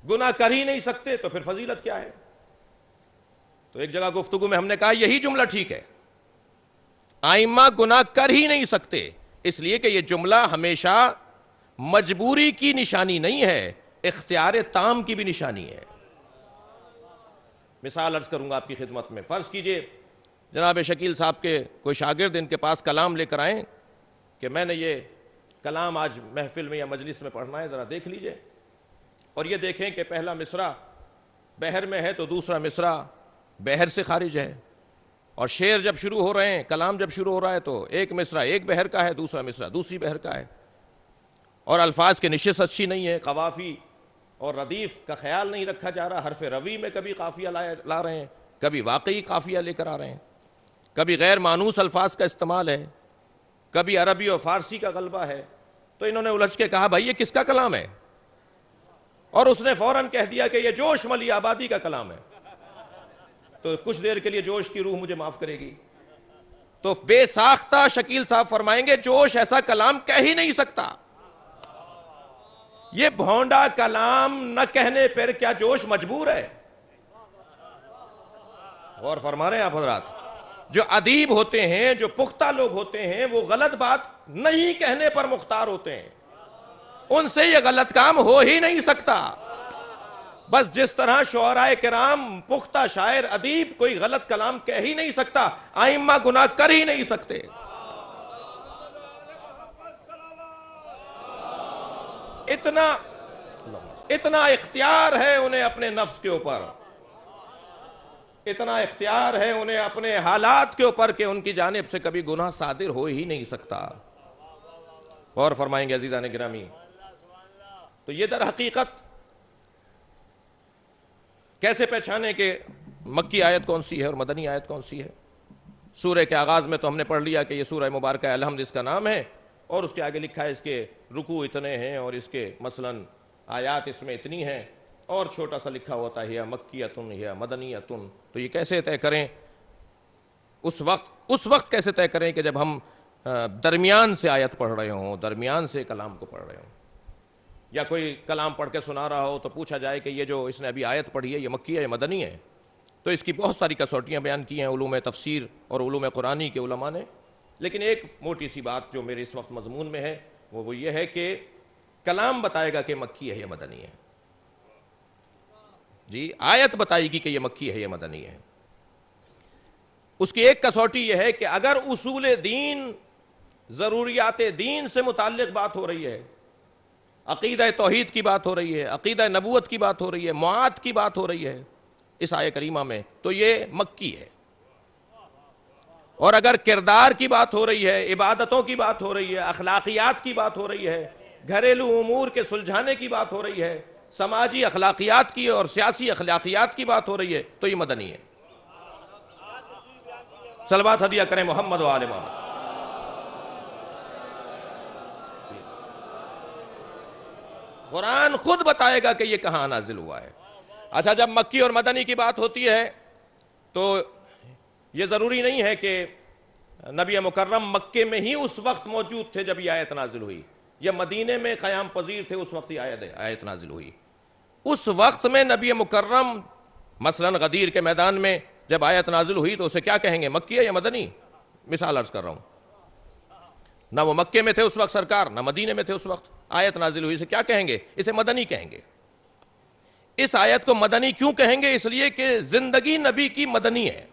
گناہ کر ہی نہیں سکتے تو پھر فضیلت کیا ہے؟ تو ایک جگہ گفتگو میں ہم نے کہا یہی جملہ ٹھیک ہے، ائمہ گناہ کر ہی نہیں سکتے، اس لیے کہ یہ جملہ ہمیشہ مجبوری کی نشانی نہیں ہے، اختیار تام کی بھی نشانی ہے۔ مثال عرض کروں گا آپ کی خدمت میں۔ فرض کیجئے جناب شکیل صاحب کے کوئی شاگرد ان کے پاس کلام لے کر آئیں کہ میں نے یہ کلام آج محفل میں یا مجلس میں پڑھنا ہے، ذرا دیکھ لیجئے، اور یہ دیکھیں کہ پہلا مصرع بحر میں ہے تو دوسرا مصرع بحر سے خارج ہے، اور شعر جب شروع ہو رہے ہیں، کلام جب شروع ہو رہا ہے تو ایک مصرع ایک بحر کا ہے، دوسرا مصرع دوسری بحر کا ہے، اور الفاظ کی نشست اچھی نہیں ہے، قوافی اور ردیف کا خیال نہیں رکھا جا رہا، حرف روی میں کبھی قافیہ لا رہے ہیں، کبھی واقعی قافیہ لے کر آ رہے ہیں، کبھی غیر مانوس الفاظ کا استعمال ہے، کبھی عربی اور فارسی کا غلبہ ہے۔ تو انہوں نے الجھ کے کہا بھائی یہ کس کا کلام ہے؟ اور اس نے فوراً کہہ دیا کہ یہ جوش ملی آبادی کا کلام ہے۔ تو کچھ دیر کے لیے جوش کی روح مجھے معاف کرے گی، تو بے ساختہ شکیل صاحب فرمائیں گے جوش ایسا کلام کہہ ہی نہیں سکتا۔ یہ بھونڈا کلام نہ کہنے پر کیا جوش مجبور ہے؟ غور فرما رہے ہیں آپ حضرات؟ جو ادیب ہوتے ہیں، جو پختہ لوگ ہوتے ہیں، وہ غلط بات نہیں کہنے پر مختار ہوتے ہیں، ان سے یہ غلط کام ہو ہی نہیں سکتا۔ بس جس طرح شعراء کرام، پختہ شاعر، ادیب کوئی غلط کلام کہہ ہی نہیں سکتا، ائمہ گناہ کر ہی نہیں سکتے۔ اتنا اختیار ہے انہیں اپنے نفس کے اوپر، اتنا اختیار ہے انہیں اپنے حالات کے اوپر کہ ان کی جانب سے کبھی گناہ صادر ہو ہی نہیں سکتا۔ اور فرمائیں گے عزیزان گرامی، تو یہ در حقیقت کیسے پہچانے کہ مکی آیت کون سی ہے اور مدنی آیت کون سی ہے؟ سورہ کے آغاز میں تو ہم نے پڑھ لیا کہ یہ سورہ مبارکہ الحمد اس کا نام ہے، اور اس کے آگے لکھا ہے اس کے رکوع اتنے ہیں اور اس کے مثلاً آیات اس میں اتنی ہیں، اور چھوٹا سا لکھا ہوتا ہے مکیتن یا مدنیتن۔ تو یہ کیسے طے کریں؟ اس وقت کیسے طے کریں کہ جب ہم درمیان سے آیت پڑھ رہے ہوں، درمیان سے کلام کو پڑھ رہے ہوں، یا کوئی کلام پڑھ کے سنا رہا ہو تو پوچھا جائے کہ یہ جو اس نے ابھی آیت پڑھی ہے یہ مکی ہے یا مدنی ہے؟ تو اس کی بہت ساری کسوٹیاں بیان کی ہیں علوم تفسیر اور علوم قرآنی کے علماء نے، لیکن ایک موٹی سی بات جو میرے اس وقت مضمون میں ہے وہ یہ ہے کہ کلام بتائے گا کہ مکی ہے یا مدنی ہے، جی آیت بتائے گی کہ یہ مکی ہے یا مدنی ہے۔ اس کی ایک کسوٹی یہ ہے کہ اگر اصول دین، ضروریات دین سے متعلق بات ہو رہی ہے، عقیدہ توحید کی بات ہو رہی ہے، عقیدہ نبوت کی بات ہو رہی ہے، معاد کی بات ہو رہی ہے اس آیہ کریمہ میں، تو یہ مکی ہے۔ اور اگر کردار کی بات ہو رہی ہے، عبادتوں کی بات ہو رہی ہے، اخلاقیات کی بات ہو رہی ہے، گھریلو امور کے سلجھانے کی بات ہو رہی ہے، سماجی اخلاقیات کی اور سیاسی اخلاقیات کی بات ہو رہی ہے، تو یہ مدنی ہے۔ صلوات ہدیہ کریں محمد و آل محمد۔ قرآن خود بتائے گا کہ یہ کہاں نازل ہوا ہے۔ اچھا، جب مکی اور مدنی کی بات ہوتی ہے تو یہ ضروری نہیں ہے کہ نبی مکرم مکے میں ہی اس وقت موجود تھے جب یہ آیت نازل ہوئی، یہ مدینے میں قیام پذیر تھے اس وقت یہ آیت نازل ہوئی۔ اس وقت میں نبی مکرم مثلا غدیر کے میدان میں جب آیت نازل ہوئی تو اسے کیا کہیں گے، مکی ہے یا مدنی؟ مثال عرض کر رہا ہوں، نہ وہ مکے میں تھے اس وقت سرکار، نہ مدینے میں تھے اس وقت، آیت نازل ہوئی، اسے کیا کہیں گے؟ اسے مدنی کہیں گے۔ اس آیت کو مدنی کیوں کہیں گے؟ اس لیے کہ زندگی نبی کی مدنی ہے۔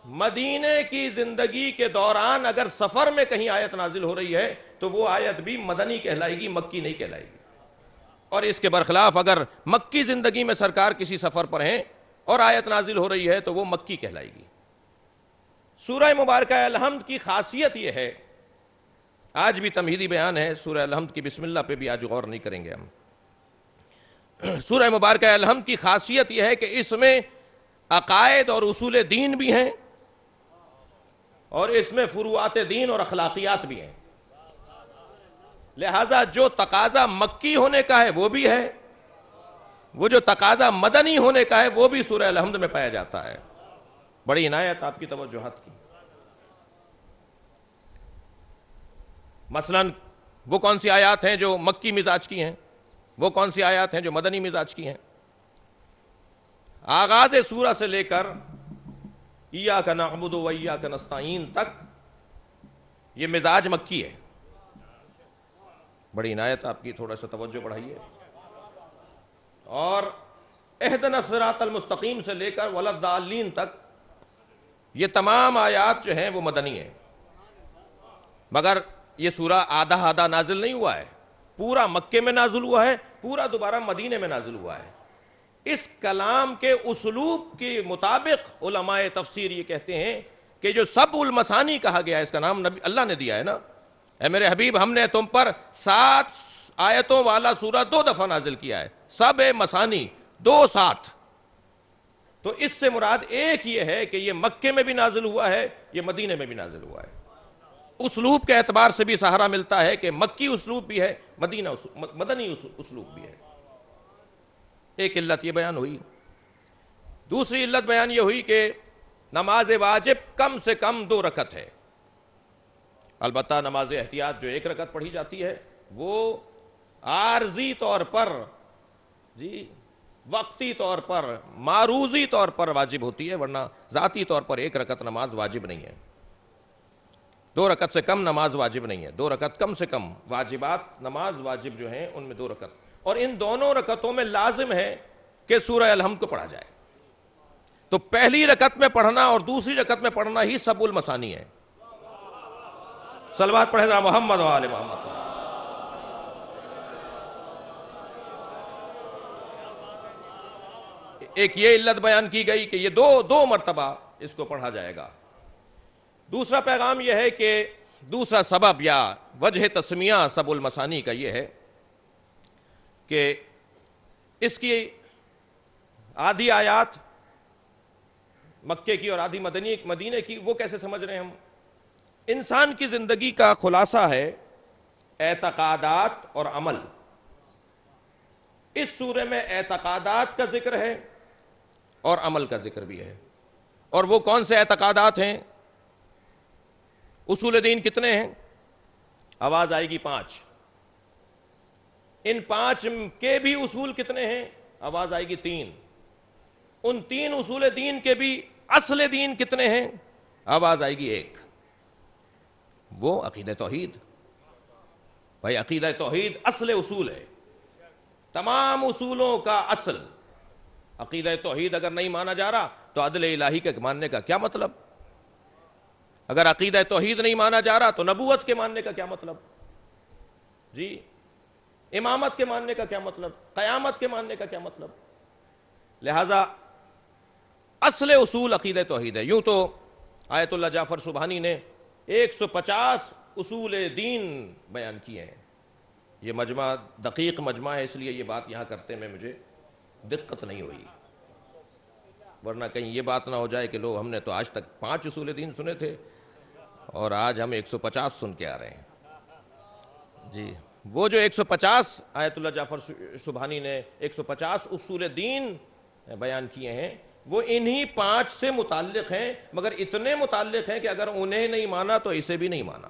مدینے کی زندگی کے دوران اگر سفر میں کہیں آیت نازل ہو رہی ہے تو وہ آیت بھی مدنی کہلائے گی، مکی نہیں کہلائے گی۔ اور اس کے برخلاف اگر مکی زندگی میں سرکار کسی سفر پر ہیں اور آیت نازل ہو رہی ہے تو وہ مکی کہلائے گی۔ سورہ مبارکہ الحمد کی خاصیت یہ ہے، آج بھی تمہیدی بیان ہے سورہ الحمد کی، بسم اللہ پہ بھی آج غور نہیں کریں گے ہم۔ سورہ مبارکہ الحمد کی خاصیت یہ ہے کہ اس میں عقائد اور اصول دین بھی ہیں اور اس میں فروعات دین اور اخلاقیات بھی ہیں، لہٰذا جو تقاضا مکی ہونے کا ہے وہ بھی ہے، وہ جو تقاضا مدنی ہونے کا ہے وہ بھی سورہ الحمد میں پایا جاتا ہے۔ بڑی عنایت آپ کی توجہات کی۔ مثلا وہ کون سی آیات ہیں جو مکی مزاج کی ہیں، وہ کون سی آیات ہیں جو مدنی مزاج کی ہیں؟ آغاز سورہ سے لے کر ایاک نعبد و ایاک نستعین تک یہ مزاج مکی ہے۔ بڑی عنایت آپ کی، تھوڑا سا توجہ بڑھائیے۔ اور اہدنا الصراط المستقیم سے لے کر ولا الضالین تک یہ تمام آیات جو ہیں وہ مدنی ہیں، مگر یہ سورہ آدھا آدھا نازل نہیں ہوا ہے، پورا مکے میں نازل ہوا ہے، پورا دوبارہ مدینے میں نازل ہوا ہے۔ اس کلام کے اسلوب کے مطابق علماء تفسیر یہ کہتے ہیں کہ جو سبع المثانی کہا گیا ہے، اس کا نام اللہ نے دیا ہے نا، اے میرے حبیب ہم نے تم پر 7 آیتوں والا سورہ 2 دفعہ نازل کیا ہے، سبع مثانی 2 7، تو اس سے مراد ایک یہ ہے کہ یہ مکے میں بھی نازل ہوا ہے، یہ مدینے میں بھی نازل ہوا ہے۔ اسلوب کے اعتبار سے بھی سہارا ملتا ہے کہ مکی اسلوب بھی ہے، مدنی اسلوب بھی ہے۔ ایک علت یہ بیان ہوئی۔ دوسری علت بیان یہ ہوئی کہ نماز واجب کم سے کم 2 رکعت ہے، البتہ نماز احتیاط جو 1 رکعت پڑھی جاتی ہے وہ عارضی طور پر، وقتی طور پر، معروضی طور پر واجب ہوتی ہے، ورنہ ذاتی طور پر 1 رکعت نماز واجب نہیں ہے۔ 2 رکعت سے کم نماز واجب نہیں ہے، 2 رکعت کم سے کم واجبات نماز واجب جو ہیں ان میں 2 رکعت، اور ان دونوں رکعتوں میں لازم ہے کہ سورہ الحمد کو پڑھا جائے۔ تو پہلی رکعت میں پڑھنا اور دوسری رکعت میں پڑھنا ہی سبع المثانی ہے۔ صلوات پڑھیں ذرا محمد و آل محمد۔ ایک یہ علت بیان کی گئی کہ یہ دو مرتبہ اس کو پڑھا جائے گا۔ دوسرا پیغام یہ ہے کہ دوسرا سبب یا وجہ تسمیہ سبع المثانی کا یہ ہے کہ اس کی آدھی آیات مکے کی اور آدھی مدینے کی، وہ کیسے سمجھ رہے ہیں ہم؟ انسان کی زندگی کا خلاصہ ہے اعتقادات اور عمل۔ اس سورے میں اعتقادات کا ذکر ہے اور عمل کا ذکر بھی ہے۔ اور وہ کون سے اعتقادات ہیں؟ اصول دین کتنے ہیں؟ آواز آئے گی 5۔ ان 5 کے بھی اصول کتنے ہیں؟ آواز آئے گی 3۔ ان 3 اصول دین کے بھی اصل دین کتنے ہیں؟ آواز آئے گی 1۔ وہ عقیدہ توحید۔ بھائی عقیدہ توحید اصل اصول ہے، تمام اصولوں کا اصل۔ عقیدہ توحید اگر نہیں مانا جا رہا تو عدل الہی کے ماننے کا کیا مطلب؟ اگر عقیدہ توحید نہیں مانا جا رہا تو نبوت کے ماننے کا کیا مطلب؟ امامت کے ماننے کا کیا مطلب؟ قیامت کے ماننے کا کیا مطلب؟ لہذا اصل اصول عقیدہ توحید ہے۔ یوں تو آیت اللہ جعفر سبحانی نے 150 اصول دین بیان کیے ہیں۔ یہ مجمع دقیق مجمع ہے، اس لیے یہ بات یہاں کرتے میں مجھے دقت نہیں ہوئی، ورنہ کہیں یہ بات نہ ہو جائے کہ لو ہم نے تو آج تک 5 اصول دین سنے تھے اور آج ہم 150 سن کے آ رہے ہیں۔ وہ جو 150 آیت اللہ جعفر سبحانی نے 150 اصول دین بیان کیے ہیں، وہ انہی 5 سے متعلق ہیں، مگر اتنے متعلق ہیں کہ اگر انہیں نہیں مانا تو اسے بھی نہیں مانا.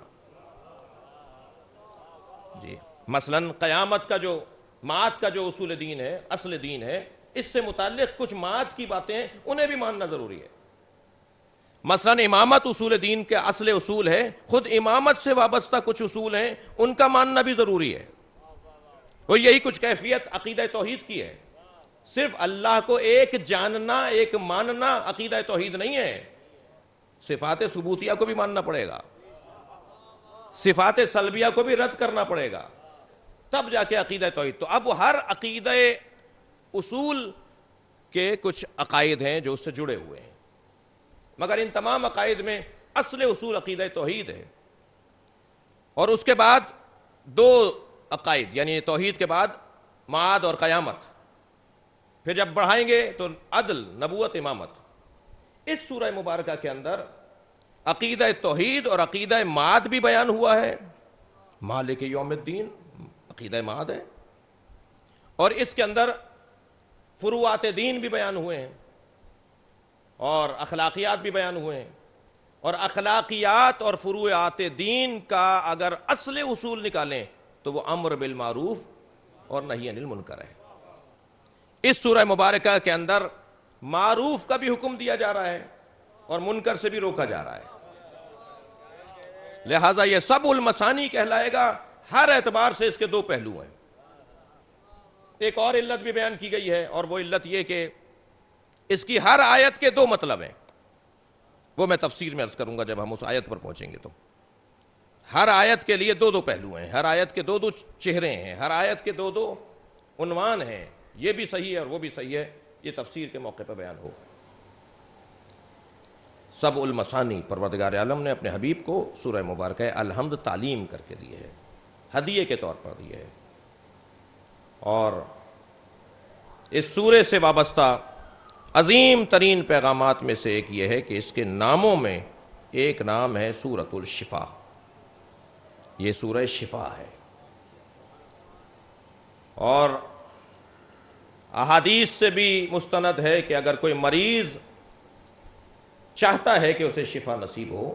جی مثلا قیامت کا جو معاد کا جو اصول دین ہے، اصل دین ہے، اس سے متعلق کچھ معاد کی باتیں ہیں، انہیں بھی ماننا ضروری ہے. مثلا امامت اصول دین کے اصل اصول ہے، خود امامت سے وابستہ کچھ اصول ہیں، ان کا ماننا بھی ضروری ہے. وہ یہی کچھ کیفیت عقیدہ توحید کی ہے. صرف اللہ کو ایک جاننا، ایک ماننا عقیدہ توحید نہیں ہے. صفات ثبوتیہ کو بھی ماننا پڑے گا، صفات سلبیہ کو بھی رد کرنا پڑے گا، تب جا کے عقیدہ توحید. تو اب ہر عقیدہ اصول کے کچھ عقائد ہیں جو اس سے جڑے ہوئے ہیں، مگر ان تمام عقائد میں اصل اصول عقیدہ توحید ہے. اور اس کے بعد 2 عقائد، یعنی توحید کے بعد معاد اور قیامت، پھر جب بڑھائیں گے تو عدل، نبوت، امامت. اس سورہ مبارکہ کے اندر عقیدہ توحید اور عقیدہ معاد بھی بیان ہوا ہے. مالک یوم الدین عقیدہ معاد ہے، اور اس کے اندر فروعات دین بھی بیان ہوئے ہیں اور اخلاقیات بھی بیان ہوئے ہیں. اور اخلاقیات اور فروعات دین کا اگر اصل اصول نکالیں تو وہ امر بالمعروف اور نہی عن المنکر ہے. اس سورہ مبارکہ کے اندر معروف کا بھی حکم دیا جا رہا ہے اور منکر سے بھی روکا جا رہا ہے. لہٰذا یہ سب المثانی کہلائے گا. ہر اعتبار سے اس کے 2 پہلو ہیں. ایک اور علت بھی بیان کی گئی ہے، اور وہ علت یہ کہ اس کی ہر آیت کے 2 مطلب ہیں. وہ میں تفسیر میں عرض کروں گا جب ہم اس آیت پر پہنچیں گے. تو ہر آیت کے لیے 2 پہلو ہیں، ہر آیت کے 2 چہرے ہیں، ہر آیت کے 2 عنوان ہیں. یہ بھی صحیح ہے اور وہ بھی صحیح ہے. یہ تفسیر کے موقع پر بیان ہو. سب المثانی پروردگار عالم نے اپنے حبیب کو سورہ مبارکہ الحمد تعلیم کر کے دی ہے، ہدیے کے طور پر دی ہے. اور اس سورے سے وابستہ عظیم ترین پیغامات میں سے ایک یہ ہے کہ اس کے ناموں میں ایک نام ہے سورۃ الشفا. یہ سورہ شفا ہے. اور احادیث سے بھی مستند ہے کہ اگر کوئی مریض چاہتا ہے کہ اسے شفا نصیب ہو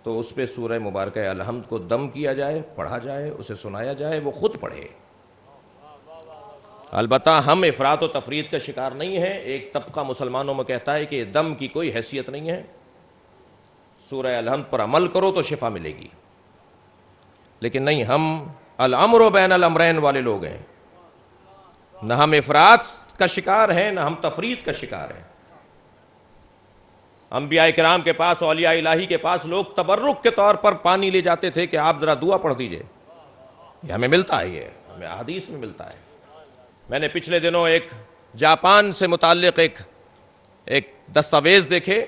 تو اس پہ سورہ مبارکہ الحمد کو دم کیا جائے، پڑھا جائے، اسے سنایا جائے، وہ خود پڑھے. البتہ ہم افراط و تفرید کا شکار نہیں ہیں. ایک طبقہ مسلمانوں میں کہتا ہے کہ دم کی کوئی حیثیت نہیں ہے، سورہ الحمد پر عمل کرو تو شفا ملے گی. لیکن نہیں، ہم الامر بین الامرین والے لوگ ہیں. نہ ہم افراط کا شکار ہیں، نہ ہم تفرید کا شکار ہیں. انبیاء کرام کے پاس، اولیاء الہی کے پاس لوگ تبرک کے طور پر پانی لے جاتے تھے کہ آپ ذرا دعا پڑھ دیجئے. یہ ہمیں ملتا ہے، یہ ہمیں احادیث میں ملتا ہے. میں نے پچھلے دنوں ایک جاپان سے متعلق ایک دستاویز دیکھے،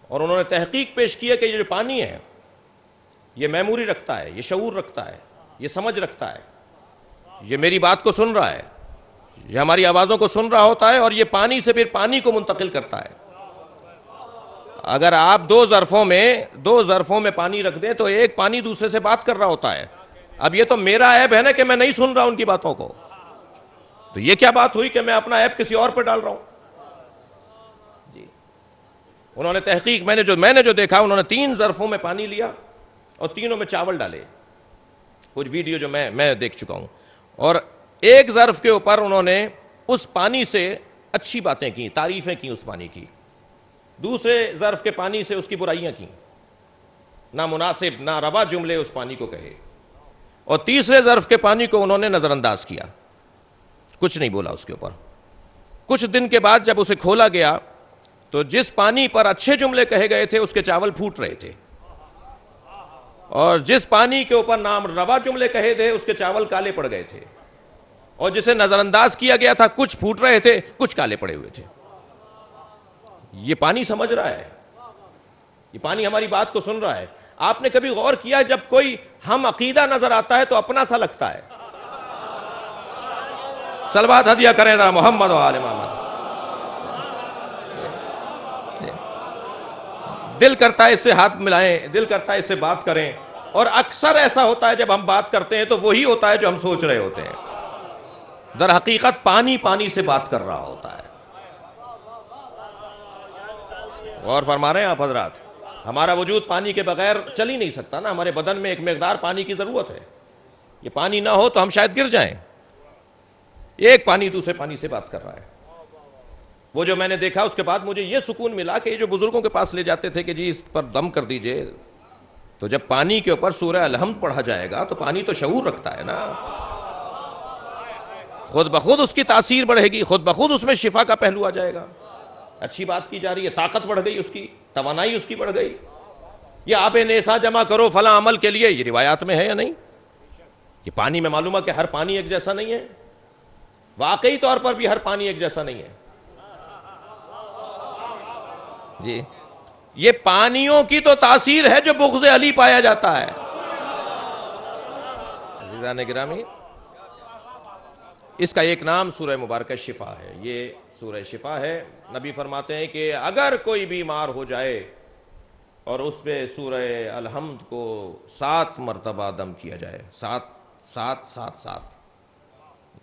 اور انہوں نے تحقیق پیش کی ہے کہ یہ جو پانی ہے یہ میموری رکھتا ہے، یہ شعور رکھتا ہے، یہ سمجھ رکھتا ہے، یہ میری بات کو سن رہا ہے، یہ ہماری آوازوں کو سن رہا ہوتا ہے، اور یہ پانی سے پھر پانی کو منتقل کرتا ہے. اگر آپ 2 ظرفوں میں پانی رکھ دیں تو ایک پانی دوسرے سے بات کر رہا ہوتا ہے. اب یہ تو میرا عیب ہے نا کہ میں نہیں سن رہا ان کی باتوں کو. تو یہ کیا بات ہوئی کہ میں اپنا عیب کسی اور پر ڈال رہا ہوں. جی انہوں نے تحقیق، میں نے جو دیکھا، انہوں نے 3 ظرفوں میں پانی لیا اور تینوں میں چاول ڈالے. کچھ ویڈیو جو میں دیکھ چکا ہوں. اور ایک ظرف کے اوپر انہوں نے اس پانی سے اچھی باتیں کی، تعریفیں کی اس پانی کی. دوسرے ظرف کے پانی سے اس کی برائیاں کی، نامناسب، ناروا جملے اس پانی کو کہے. اور تیسرے ظرف کے پانی کو انہوں نے نظر انداز کیا، کچھ نہیں بولا اس کے اوپر. کچھ دن کے بعد جب اسے کھولا گیا تو جس پانی پر اچھے جملے کہے گئے تھے اس کے چاول پھوٹ رہے تھے، اور جس پانی کے اوپر ناروا جملے کہے تھے اس کے چاول کالے پڑ گئے تھے. اور جسے نظر انداز کیا گیا تھا کچھ پھوٹ رہے تھے، کچھ کالے پڑے ہوئے تھے. یہ پانی سمجھ رہا ہے، یہ پانی ہماری بات کو سن رہا ہے. آپ نے کبھی غور کیا جب کوئی ہم عقیدہ نظر آتا ہے تو اپنا سا لگتا ہے؟ صلوات ہدیہ کریں ذرا محمد و آل محمد. دل کرتا ہے اس سے ہاتھ ملائیں، دل کرتا ہے اس سے بات کریں. اور اکثر ایسا ہوتا ہے جب ہم بات کرتے ہیں تو وہی ہوتا ہے جو ہم سوچ رہے ہوتے ہیں. در حقیقت پانی سے بات کر رہا ہوتا ہے. غور فرما رہے ہیں آپ حضرات؟ ہمارا وجود پانی کے بغیر چل ہی نہیں سکتا نا، ہمارے بدن میں ایک مقدار پانی کی ضرورت ہے، یہ پانی نہ ہو تو ہم شاید گر جائیں۔ ایک پانی دوسرے پانی سے بات کر رہا ہے۔ وہ جو میں نے دیکھا اس کے بعد مجھے یہ سکون ملا کہ یہ جو بزرگوں کے پاس لے جاتے تھے کہ جی اس پر دم کر دیجئے، تو جب پانی کے اوپر سورہ الحمد پڑھا جائے گا تو پانی تو شعور رکھتا ہے نا، خود بخود اس کی تاثیر بڑھے گی، خود بخود اس میں شفا کا پہلو آ جائے گا۔ اچھی بات کی جا رہی ہے، طاقت بڑھ گئی، اس کی توانائی اس کی بڑھ گئی۔ یہ آب نیسا جمع کرو فلاں عمل کے لیے، یہ روایات میں ہے یا نہیں؟ یہ پانی میں معلوم ہے کہ ہر پانی ایک جیسا نہیں ہے، واقعی طور پر بھی ہر پانی ایک جیسا نہیں ہے جی۔ یہ پانیوں کی تو تاثیر ہے جو بغض علی پایا جاتا ہے۔ عزیزان گرامی، اس کا ایک نام سورہ مبارکہ شفا ہے، یہ سورہ شفا ہے۔ نبی فرماتے ہیں کہ اگر کوئی بیمار ہو جائے اور اس پہ سورہ الحمد کو 7 مرتبہ دم کیا جائے، 7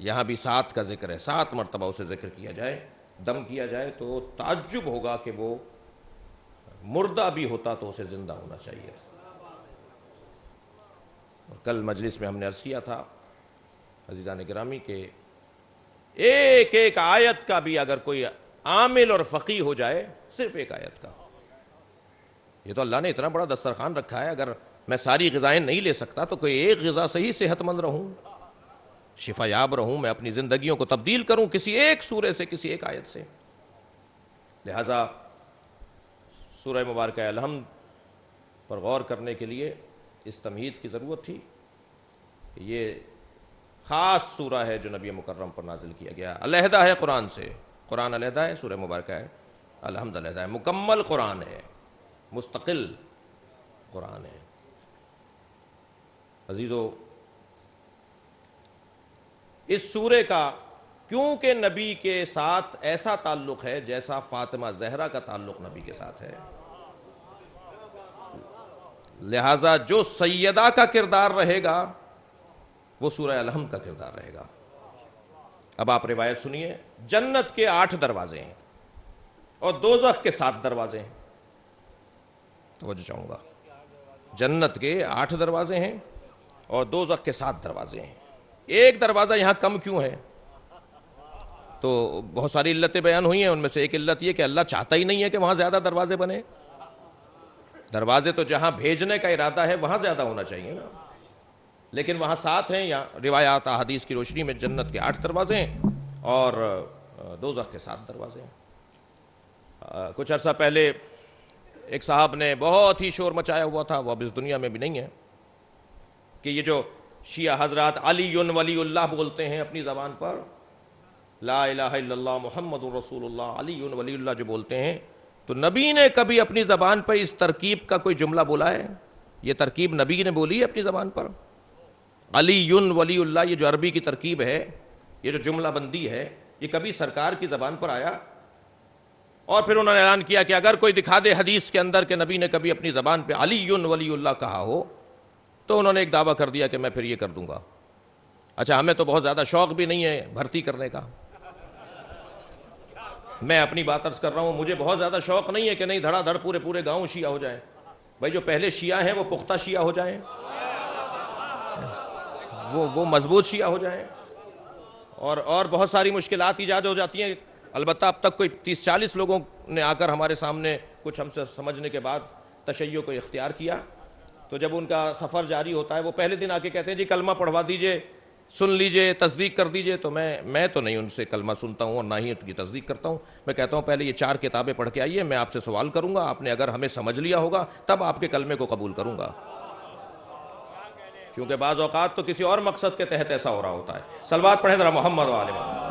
یہاں بھی 7 کا ذکر ہے، 7 مرتبہ اسے ذکر کیا جائے، دم کیا جائے، تو تعجب ہوگا کہ وہ مردہ بھی ہوتا تو اسے زندہ ہونا چاہیے۔ اور کل مجلس میں ہم نے عرض کیا تھا عزیزان گرامی کہ ایک ایک آیت کا بھی اگر کوئی عامل اور فقیہ ہو جائے، صرف ایک آیت کا، یہ تو اللہ نے اتنا بڑا دسترخوان رکھا ہے، اگر میں ساری غذائیں نہیں لے سکتا تو کوئی ایک غذا سے ہی صحت مند رہوں، شفا یاب رہوں، میں اپنی زندگیوں کو تبدیل کروں کسی ایک سورے سے، کسی ایک آیت سے۔ لہذا سورہ مبارکہ الحمد پر غور کرنے کے لیے اس تمہید کی ضرورت تھی کہ یہ خاص سورہ ہے جو نبی مکرم پر نازل کیا گیا، علیحدہ ہے قرآن سے، قرآن علیحدہ ہے، سورہ مبارکہ ہے الحمد علیحدہ ہے، مکمل قرآن ہے، مستقل قرآن ہے۔ عزیزو، اس سورے کا کیونکہ نبی کے ساتھ ایسا تعلق ہے جیسا فاطمہ زہرا کا تعلق نبی کے ساتھ ہے، لہذا جو سیدہ کا کردار رہے گا وہ سورہ الحمد کا کردار رہے گا۔ اب آپ روایت سنیے، جنت کے 8 دروازے ہیں اور دوزخ کے 7 دروازے ہیں۔ توجہ چاہوں گا، جنت کے 8 دروازے ہیں اور دوزخ کے 7 دروازے ہیں۔ ایک دروازہ یہاں کم کیوں ہے؟ تو بہت ساری علتیں بیان ہوئی ہیں، ان میں سے ایک علت یہ کہ اللہ چاہتا ہی نہیں ہے کہ وہاں زیادہ دروازے بنے۔ دروازے تو جہاں بھیجنے کا ارادہ ہے وہاں زیادہ ہونا چاہیے نا، لیکن وہاں 7 ہیں، یا روایات احادیث کی روشنی میں جنت کے 8 دروازے ہیں اور دوزخ کے 7 دروازے ہیں۔ کچھ عرصہ پہلے ایک صاحب نے بہت ہی شور مچایا ہوا تھا، وہ اب اس دنیا میں بھی نہیں ہے، کہ یہ جو شیعہ حضرات علی ولی اللہ بولتے ہیں اپنی زبان پر، لا الہ الا اللہ محمد رسول اللہ، علی ولی اللہ جو بولتے ہیں، تو نبی نے کبھی اپنی زبان پر اس ترکیب کا کوئی جملہ بولا ہے؟ یہ ترکیب نبی نے بولی ہے اپنی زبان پر؟ علی ولی اللہ، یہ جو عربی کی ترکیب ہے، یہ جو جملہ بندی ہے، یہ کبھی سرکار کی زبان پر آیا؟ اور پھر انہوں نے اعلان کیا کہ اگر کوئی دکھا دے حدیث کے اندر کہ نبی نے کبھی اپنی زبان پہ علی ولی اللہ کہا ہو، تو انہوں نے ایک دعویٰ کر دیا کہ میں پھر یہ کر دوں گا۔ اچھا، ہمیں تو بہت زیادہ شوق بھی نہیں ہے بھرتی کرنے کا، میں اپنی بات عرض کر رہا ہوں، مجھے بہت زیادہ شوق نہیں ہے کہ نہیں دھڑا دھڑ پورے گاؤں شیعہ ہو جائیں۔ بھائی جو پہلے شیعہ ہیں وہ پختہ شیعہ ہو جائیں، وہ مضبوط شیعہ ہو جائیں، اور بہت ساری مشکلات ایجاد ہو جاتی ہیں۔ البتہ اب تک کوئی 30-40 لوگوں نے آ کر ہمارے سامنے کچھ ہم سے سمجھنے کے بعد تشیع کو اختیار کیا، تو جب ان کا سفر جاری ہوتا ہے وہ پہلے دن آ کے کہتے ہیں جی کلمہ پڑھوا دیجئے، سن لیجئے، تصدیق کر دیجئے۔ تو میں تو نہیں ان سے کلمہ سنتا ہوں اور نہ ہی ان کی تصدیق کرتا ہوں، میں کہتا ہوں پہلے یہ 4 کتابیں پڑھ کے آئیے، میں آپ سے سوال کروں گا، آپ نے اگر ہمیں سمجھ لیا ہوگا تب آپ کے کلمے کو قبول کروں گا، کیونکہ بعض اوقات تو کسی اور مقصد کے تحت ایسا ہو رہا ہوتا ہے۔ صلوات پڑھیں ذرا محمد و آل محمد۔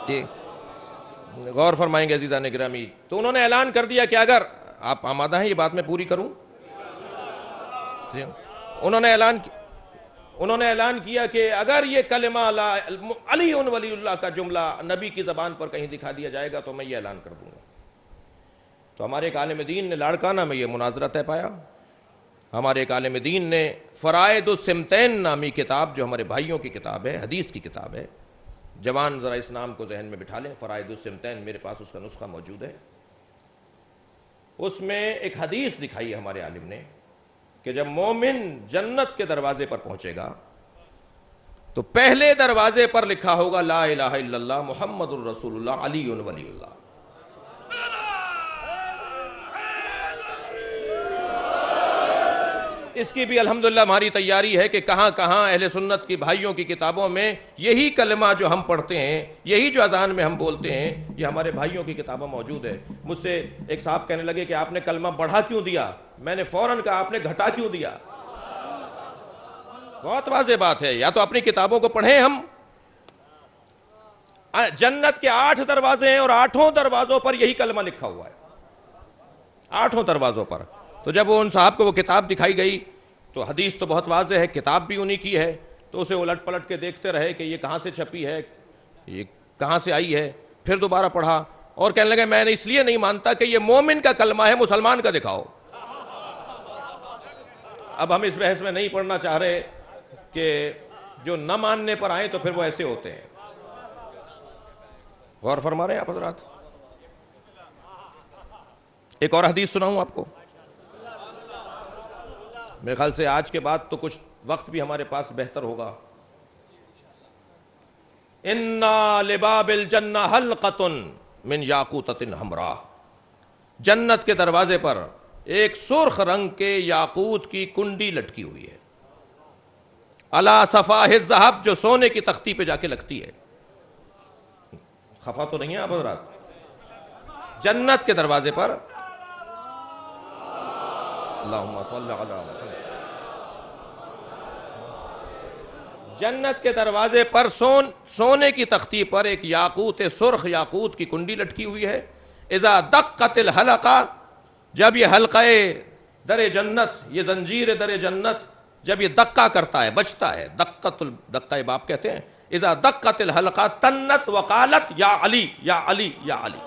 جی غور فرمائیں گے عزیزان گرامی، تو انہوں نے اعلان کر دیا کہ اگر آپ آمادہ ہیں یہ بات میں پوری کروں؟ جی انہوں نے اعلان کیا کہ اگر یہ کلمہ علی ولی اللہ کا جملہ نبی کی زبان پر کہیں دکھا دیا جائے گا تو میں یہ اعلان کر دوں گا۔ تو ہمارے ایک عالم دین نے لاڑکانہ میں یہ مناظرہ طے پایا۔ ہمارے ایک عالم دین نے فرائض السمتین نامی کتاب، جو ہمارے بھائیوں کی کتاب ہے، حدیث کی کتاب ہے، جوان ذرا اس نام کو ذہن میں بٹھا لیں، فرائض الصمتین، میرے پاس اس کا نسخہ موجود ہے۔ اس میں ایک حدیث دکھائی ہے ہمارے عالم نے کہ جب مومن جنت کے دروازے پر پہنچے گا تو پہلے دروازے پر لکھا ہوگا لا الہ الا اللہ محمد الرسول اللہ علی ولی اللہ۔ اس کی بھی الحمدللہ ہماری تیاری ہے کہ کہاں کہاں اہل سنت کی بھائیوں کی کتابوں میں یہی کلمہ جو ہم پڑھتے ہیں، یہی جو اذان میں ہم بولتے ہیں، یہ ہمارے بھائیوں کی کتابوں موجود ہے۔ مجھ سے ایک صاحب کہنے لگے کہ آپ نے کلمہ بڑھا کیوں دیا؟ میں نے فوراً کہا آپ نے گھٹا کیوں دیا؟ بہت واضح بات ہے، یا تو اپنی کتابوں کو پڑھیں ہم۔ جنت کے 8 دروازے ہیں اور 8 دروازوں پر یہی کلمہ لکھا ہوا ہے، 8 دروازوں پر۔ تو جب وہ ان صاحب کو وہ کتاب دکھائی گئی تو حدیث تو بہت واضح ہے، کتاب بھی انہی کی ہے، تو اسے الٹ پلٹ کے دیکھتے رہے کہ یہ کہاں سے چھپی ہے، یہ کہاں سے آئی ہے، پھر دوبارہ پڑھا اور کہنے لگے میں نے اس لیے نہیں مانتا کہ یہ مومن کا کلمہ ہے، مسلمان کا دکھاؤ۔ اب ہم اس بحث میں نہیں پڑھنا چاہ رہے کہ جو نہ ماننے پر آئیں تو پھر وہ ایسے ہوتے ہیں۔ غور فرما رہے ہیں آپ حضرات؟ ایک اور حدیث سناؤں آپ کو، میرے خیال سے آج کے بعد تو کچھ وقت بھی ہمارے پاس بہتر ہوگا۔ اِنَّا لِبَابِ الْجَنَّةِ حَلْقَةٌ مِّن یاقوتۃ حمراء، جنت کے دروازے پر ایک سرخ رنگ کے یاقوت کی کنڈی لٹکی ہوئی ہے، عَلَىٰ صَفَاحِ الذَّهَبِ، جو سونے کی تختی پہ جا کے لگتی ہے۔ خفا تو نہیں ہے آپ حضرات؟ جنت کے دروازے پر، اللہم صلی علی محمد، جنت کے دروازے پر سونے کی تختی پر ایک یاقوت، سرخ یاقوت کی کنڈی لٹکی ہوئی ہے۔ اذا دقت الحلقہ، جب یہ حلقہ در جنت، یہ زنجیر در جنت جب یہ دقہ کرتا ہے، بجتا ہے، دقہ باب کہتے ہیں، اذا دقت الحلقہ تنت وقالت یا علی یا علی یا علی۔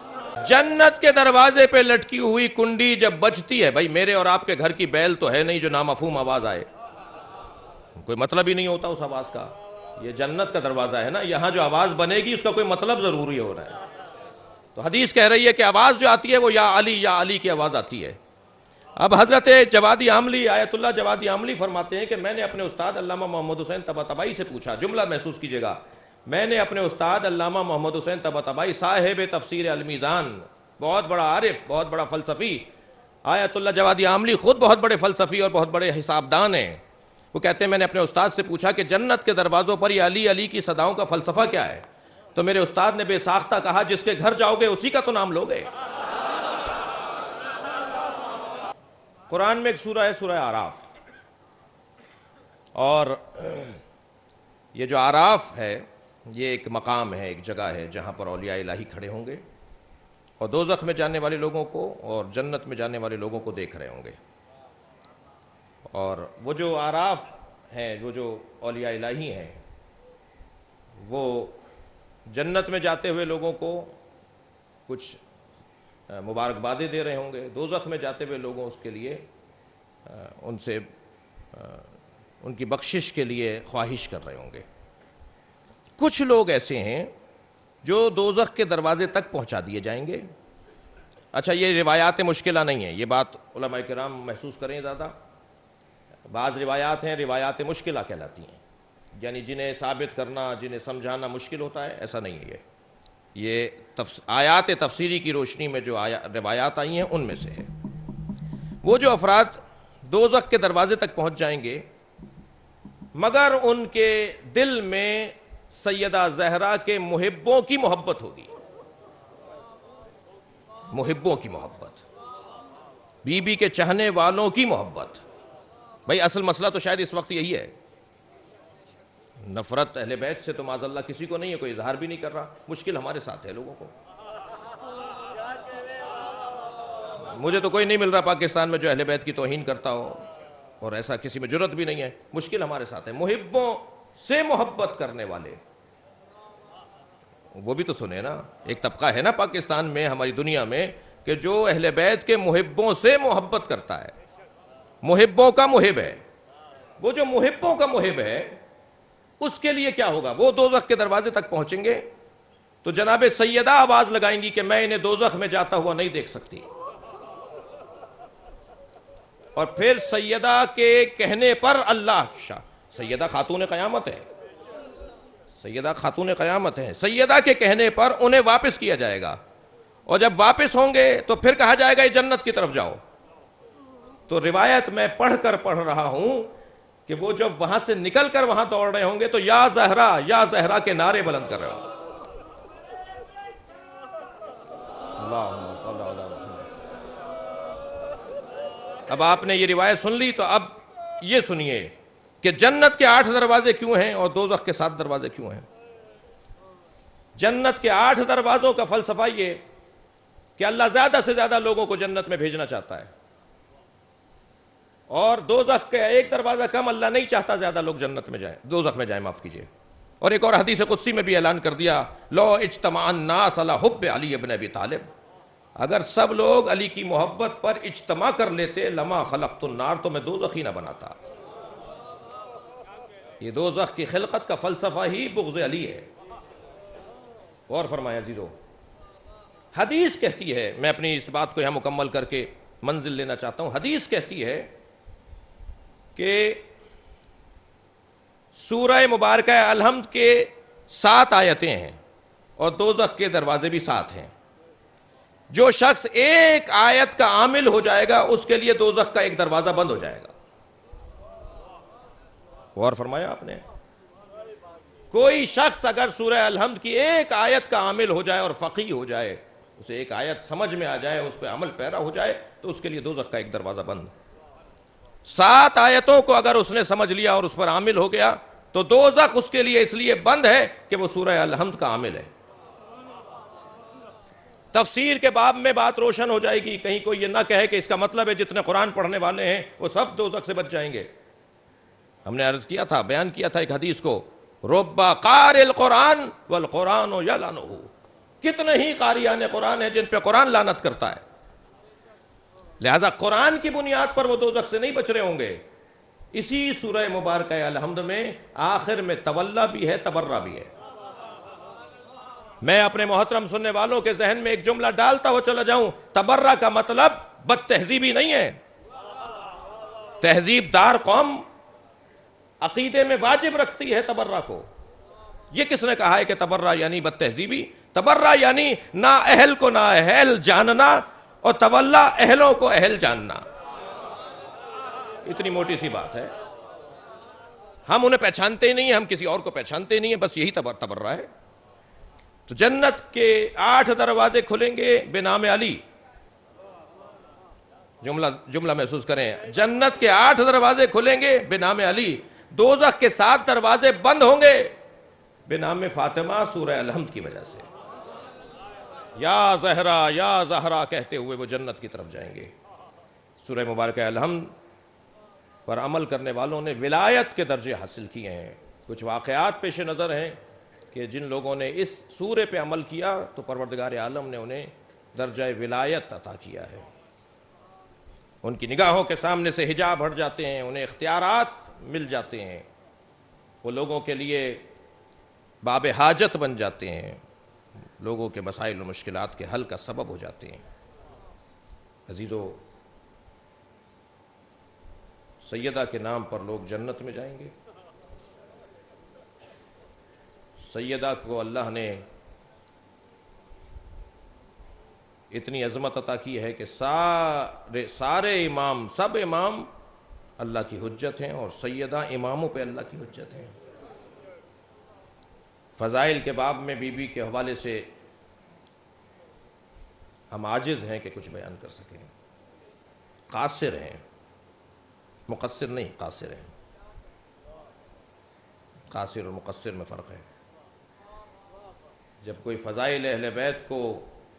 جنت کے دروازے پہ لٹکی ہوئی کنڈی جب بجتی ہے، بھائی میرے اور آپ کے گھر کی بیل تو ہے نہیں جو نامفہوم آواز آئے، کوئی مطلب ہی نہیں ہوتا اس آواز کا، یہ جنت کا دروازہ ہے نا، یہاں جو آواز بنے گی اس کا کوئی مطلب ضروری ہو رہا ہے۔ تو حدیث کہہ رہی ہے کہ آواز جو آتی ہے وہ یا علی کی آواز آتی ہے۔ اب حضرت جوادی عاملی، آیت اللہ جوادی عاملی فرماتے ہیں کہ میں نے اپنے استاد علامہ محمد حسین طباطبائی سے پوچھا، جملہ محسوس کیجئے گا، میں نے اپنے استاد علامہ محمد حسین طباطبائی صاحب تفسیر المیزان، بہت بڑا عارف، بہت بڑا فلسفی، آیت اللہ جوادی عاملی خود بہت بڑے فلسفی اور بہت بڑے حسابدان ہیں، وہ کہتے ہیں میں نے اپنے استاد سے پوچھا کہ جنت کے دروازوں پر یہ علی علی کی صداؤں کا فلسفہ کیا ہے؟ تو میرے استاد نے بے ساختہ کہا جس کے گھر جاؤ گے اسی کا تو نام لوگے۔ قرآن میں ایک سورہ ہے، سورہ اعراف، اور یہ جو اعراف ہے یہ ایک مقام ہے، ایک جگہ ہے جہاں پر اولیاء الہی کھڑے ہوں گے اور دوزخ میں جانے والے لوگوں کو اور جنت میں جانے والے لوگوں کو دیکھ رہے ہوں گے۔ اور وہ جو اعراف ہیں، وہ جو اولیاء الہی ہیں، وہ جنت میں جاتے ہوئے لوگوں کو کچھ مبارکبادیں دے رہے ہوں گے، دوزخ میں جاتے ہوئے لوگوں اس کے لیے ان سے ان کی بخشش کے لیے خواہش کر رہے ہوں گے۔ کچھ لوگ ایسے ہیں جو دوزخ کے دروازے تک پہنچا دیے جائیں گے۔ اچھا، یہ روایات مشکلہ نہیں ہیں، یہ بات علماء کرام محسوس کریں زیادہ۔ بعض روایات ہیں، روایات مشکلہ کہلاتی ہیں، یعنی جنہیں ثابت کرنا، جنہیں سمجھانا مشکل ہوتا ہے، ایسا نہیں ہے۔ یہ آیات تفسیری کی روشنی میں جو روایات آئی ہیں ان میں سے ہے۔ وہ جو افراد دوزخ کے دروازے تک پہنچ جائیں گے مگر ان کے دل میں سیدہ زہرا کے محبوں کی محبت ہوگی، محبوں کی محبت، بی بی کے چاہنے والوں کی محبت۔ بھائی اصل مسئلہ تو شاید اس وقت یہی ہے، نفرت اہل بیت سے تو معاذ اللہ کسی کو نہیں ہے، کوئی اظہار بھی نہیں کر رہا، مشکل ہمارے ساتھ ہے لوگوں کو۔ مجھے تو کوئی نہیں مل رہا پاکستان میں جو اہل بیت کی توہین کرتا ہو، اور ایسا کسی میں جرت بھی نہیں ہے، مشکل ہمارے ساتھ ہے۔ محبوں سے محبت کرنے والے، وہ بھی تو سنے نا، ایک طبقہ ہے نا پاکستان میں، ہماری دنیا میں، کہ جو اہل بیت کے محبوں سے محبت کرتا ہے، محبوں کا محب ہے۔ وہ جو محبوں کا محب ہے اس کے لیے کیا ہوگا؟ وہ دوزخ کے دروازے تک پہنچیں گے تو جناب سیدہ آواز لگائیں گی کہ میں انہیں دوزخ میں جاتا ہوا نہیں دیکھ سکتی، اور پھر سیدہ کے کہنے پر اللہ سیدہ خاتون قیامت ہے، سیدہ خاتون قیامت ہے، سیدہ کے کہنے پر انہیں واپس کیا جائے گا، اور جب واپس ہوں گے تو پھر کہا جائے گا یہ جنت کی طرف جاؤ۔ تو روایت میں پڑھ رہا ہوں کہ وہ جب وہاں سے نکل کر وہاں دوڑ رہے ہوں گے تو یا زہرا کے نعرے بلند کر رہے ہوں۔ اللہم صلی اللہ علیہ وسلم۔ اب آپ نے یہ روایت سن لی تو اب یہ سنیے کہ جنت کے 8 دروازے کیوں ہیں اور دوزخ کے 7 دروازے کیوں ہیں۔ جنت کے 8 دروازوں کا فلسفہ یہ کہ اللہ زیادہ سے زیادہ لوگوں کو جنت میں بھیجنا چاہتا ہے، اور دوزخ کا 1 دروازہ کم، اللہ نہیں چاہتا زیادہ لوگ جنت میں جائیں، دوزخ میں جائیں، معاف کیجئے۔ اور ایک اور حدیث قدسی میں بھی اعلان کر دیا، لو اجتمع الناس علی حب علی ابن ابی طالب، اگر سب لوگ علی کی محبت پر اجتماع کر لیتے، لما خلقت النار، تو میں دوزخ ہی نہ بناتا۔ یہ دوزخ کی خلقت کا فلسفہ ہی بغض علی ہے۔ اور فرمایا عزیزو، حدیث کہتی ہے، میں اپنی اس بات کو یہاں مکمل کر کے منزل لینا چاہتا ہوں، حدیث کہتی ہے کہ سورہ مبارکہ الحمد کے 7 آیتیں ہیں اور دوزخ کے دروازے بھی 7 ہیں۔ جو شخص ایک آیت کا عامل ہو جائے گا اس کے لیے دوزخ کا 1 دروازہ بند ہو جائے گا۔ اور فرمایا آپ نے، کوئی شخص اگر سورہ الحمد کی ایک آیت کا عامل ہو جائے اور فقیہ ہو جائے، اسے ایک آیت سمجھ میں آ جائے، اس پہ عمل پیرا ہو جائے، تو اس کے لیے دوزخ کا 1 دروازہ بند۔ 7 آیتوں کو اگر اس نے سمجھ لیا اور اس پر عامل ہو گیا تو دوزخ اس کے لیے اس لیے بند ہے کہ وہ سورہ الحمد کا عامل ہے۔ تفسیر کے باب میں بات روشن ہو جائے گی، کہیں کوئی یہ نہ کہے کہ اس کا مطلب ہے جتنے قرآن پڑھنے والے ہیں وہ سب دوزخ سے بچ جائیں گے۔ ہم نے عرض کیا تھا، بیان کیا تھا ایک حدیث کو، رب قارئ القرآن والقرآن یلعنہ، کتنے ہی قاریان قرآن ہیں جن پہ قرآن لعنت کرتا ہے۔ لہذا قرآن کی بنیاد پر وہ دوزخ سے نہیں بچ رہے ہوں گے۔ اسی سورہ مبارکہ الحمد میں آخر میں تولا بھی ہے، تبرہ بھی ہے۔ میں اپنے محترم سننے والوں کے ذہن میں ایک جملہ ڈالتا ہو چلا جاؤں، تبرہ کا مطلب بد تہذیبی نہیں ہے۔ تہذیب دار قوم عقیدے میں واجب رکھتی ہے تبرہ کو۔ یہ کس نے کہا ہے کہ تبرہ یعنی بد تہذیبی؟ تبرہ یعنی نا اہل کو نا اہل جاننا اور تولا اہلوں کو اہل جاننا۔ اتنی موٹی سی بات ہے، ہم انہیں پہچانتے ہی نہیں ہیں، ہم کسی اور کو پہچانتے ہی نہیں ہیں، بس یہی تبرہ ہے۔ تو جنت کے 8 دروازے کھلیں گے بنام علی۔ جملہ محسوس کریں، جنت کے 8 دروازے کھلیں گے بنام علی، دوزخ کے 7 دروازے بند ہوں گے بنام فاطمہ سورہ الحمد کی وجہ سے۔ یا زہرا کہتے ہوئے وہ جنت کی طرف جائیں گے۔ سورہ مبارکہ الحمد پر عمل کرنے والوں نے ولایت کے درجے حاصل کیے ہیں۔ کچھ واقعات پیش نظر ہیں کہ جن لوگوں نے اس سورے پہ عمل کیا تو پروردگار عالم نے انہیں درجہ ولایت عطا کیا ہے۔ ان کی نگاہوں کے سامنے سے حجاب ہٹ جاتے ہیں، انہیں اختیارات مل جاتے ہیں، وہ لوگوں کے لیے باب حاجت بن جاتے ہیں، لوگوں کے مسائل و مشکلات کے حل کا سبب ہو جاتے ہیں۔ عزیزو، سیدہ کے نام پر لوگ جنت میں جائیں گے۔ سیدہ کو اللہ نے اتنی عظمت عطا کی ہے کہ سارے امام، سب امام اللہ کی حجت ہیں، اور سیدہ اماموں پہ اللہ کی حجت ہیں۔ فضائل کے باب میں بی بی کے حوالے سے ہم عاجز ہیں کہ کچھ بیان کر سکیں، قاصر ہیں، مقصر نہیں، قاصر ہیں۔ قاصر اور مقصر میں فرق ہے۔ جب کوئی فضائل اہل بیت کو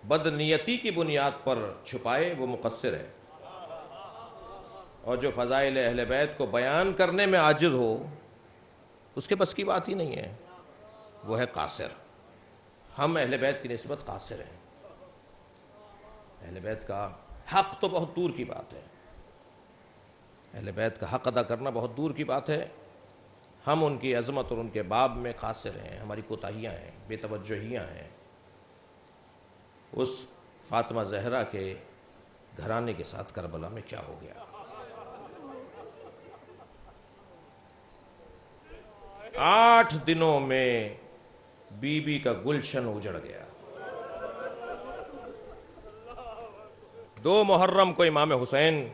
بد نیتی کی بنیاد پر چھپائے وہ مقصر ہے، اور جو فضائل اہل بیت کو بیان کرنے میں عاجز ہو اس کے بس کی بات ہی نہیں ہے، وہ ہے قاصر۔ ہم اہل بیت کی نسبت قاصر ہیں۔ اہل بیت کا حق تو بہت دور کی بات ہے، اہل بیت کا حق ادا کرنا بہت دور کی بات ہے، ہم ان کی عظمت اور ان کے باب میں قاصر ہیں، ہماری کوتاہیاں ہیں، بے توجہیاں ہیں۔ اس فاطمہ زہرا کے گھرانے کے ساتھ کربلا میں کیا ہو گیا؟ 8 دنوں میں بی بی کا گلشن اجڑ گیا۔ 2 محرم کو امام حسین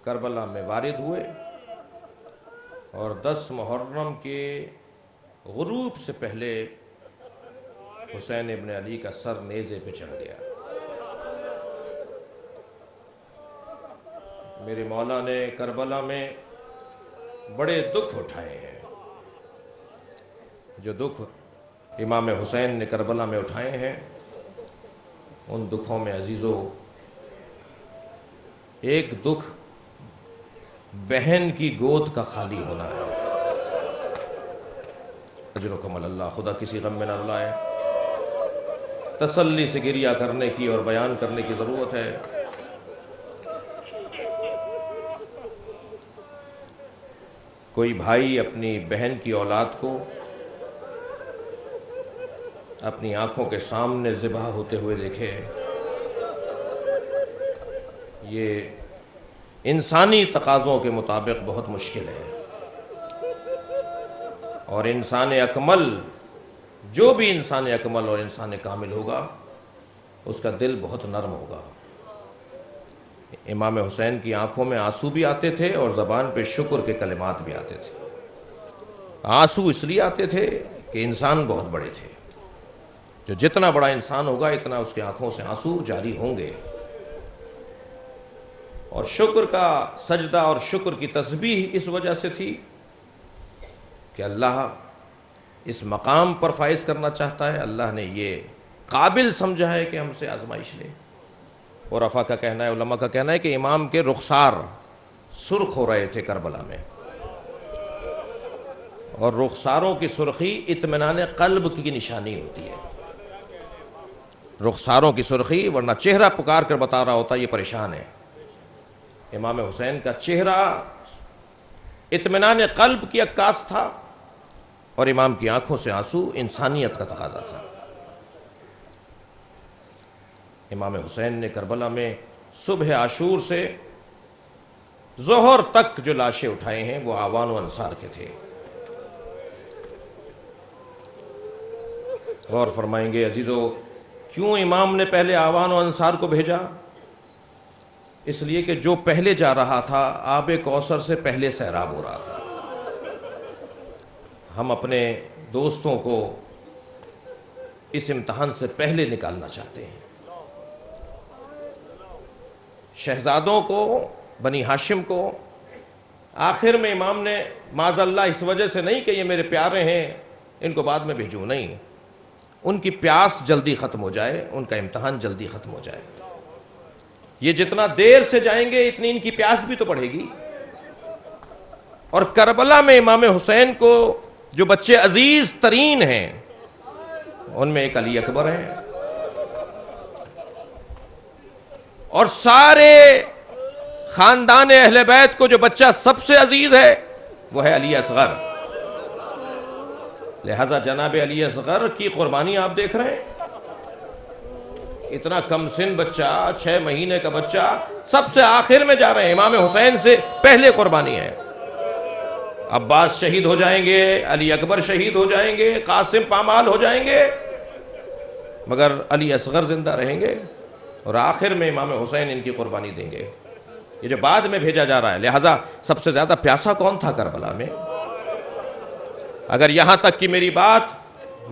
کربلا میں وارد ہوئے اور 10 محرم کے غروب سے پہلے حسین ابن علی کا سر نیزے پہ چڑھ گیا۔ میرے مولا نے کربلا میں بڑے دکھ اٹھائے ہیں۔ جو دکھ امام حسین نے کربلا میں اٹھائے ہیں، ان دکھوں میں عزیزو ایک دکھ بہن کی گود کا خالی ہونا ہے۔ اجرکم اللہ، خدا کسی غم میں نہ رلائے۔ تسلی سے گریہ کرنے کی اور بیان کرنے کی ضرورت ہے۔ کوئی بھائی اپنی بہن کی اولاد کو اپنی آنکھوں کے سامنے ذبح ہوتے ہوئے دیکھے، یہ انسانی تقاضوں کے مطابق بہت مشکل ہے، اور انسان اکمل، جو بھی انسان اکمل اور انسان کامل ہوگا، اس کا دل بہت نرم ہوگا۔ امام حسین کی آنکھوں میں آنسو بھی آتے تھے اور زبان پہ شکر کے کلمات بھی آتے تھے۔ آنسو اس لیے آتے تھے کہ انسان بہت بڑے تھے، جو جتنا بڑا انسان ہوگا اتنا اس کے آنکھوں سے آنسو جاری ہوں گے، اور شکر کا سجدہ اور شکر کی تسبیح اس وجہ سے تھی کہ اللہ اس مقام پر فائز کرنا چاہتا ہے، اللہ نے یہ قابل سمجھا ہے کہ ہم سے آزمائش لے۔ اور عفا کا کہنا ہے، علماء کا کہنا ہے کہ امام کے رخسار سرخ ہو رہے تھے کربلا میں، اور رخساروں کی سرخی اطمینان قلب کی نشانی ہوتی ہے۔ رخساروں کی سرخی، ورنہ چہرہ پکار کر بتا رہا ہوتا یہ پریشان ہے۔ امام حسین کا چہرہ اطمینان قلب کی عکاس تھا، اور امام کی آنکھوں سے آنسو انسانیت کا تقاضا تھا۔ امام حسین نے کربلا میں صبح عاشور سے ظہر تک جو لاشیں اٹھائے ہیں وہ اعوان و انصار کے تھے۔ غور فرمائیں گے عزیزو، کیوں امام نے پہلے اعوان و انصار کو بھیجا؟ اس لیے کہ جو پہلے جا رہا تھا آب کوثر سے پہلے سیراب ہو رہا تھا۔ ہم اپنے دوستوں کو اس امتحان سے پہلے نکالنا چاہتے ہیں۔ شہزادوں کو، بنی ہاشم کو آخر میں امام نے معاذ اللہ اس وجہ سے نہیں کہ یہ میرے پیارے ہیں ان کو بعد میں بھیجوں، نہیں، ان کی پیاس جلدی ختم ہو جائے، ان کا امتحان جلدی ختم ہو جائے۔ یہ جتنا دیر سے جائیں گے اتنی ان کی پیاس بھی تو بڑھے گی۔ اور کربلا میں امام حسین کو جو بچے عزیز ترین ہیں ان میں ایک علی اکبر ہیں، اور سارے خاندان اہل بیت کو جو بچہ سب سے عزیز ہے وہ ہے علی اصغر۔ لہذا جناب علی اصغر کی قربانی آپ دیکھ رہے ہیں، اتنا کم سن بچہ، 6 مہینے کا بچہ، سب سے آخر میں جا رہے ہیں، امام حسین سے پہلے قربانی ہے۔ عباس شہید ہو جائیں گے، علی اکبر شہید ہو جائیں گے، قاسم پامال ہو جائیں گے، مگر علی اصغر زندہ رہیں گے، اور آخر میں امام حسین ان کی قربانی دیں گے، یہ جو بعد میں بھیجا جا رہا ہے۔ لہٰذا سب سے زیادہ پیاسا کون تھا کربلا میں؟ اگر یہاں تک کی میری بات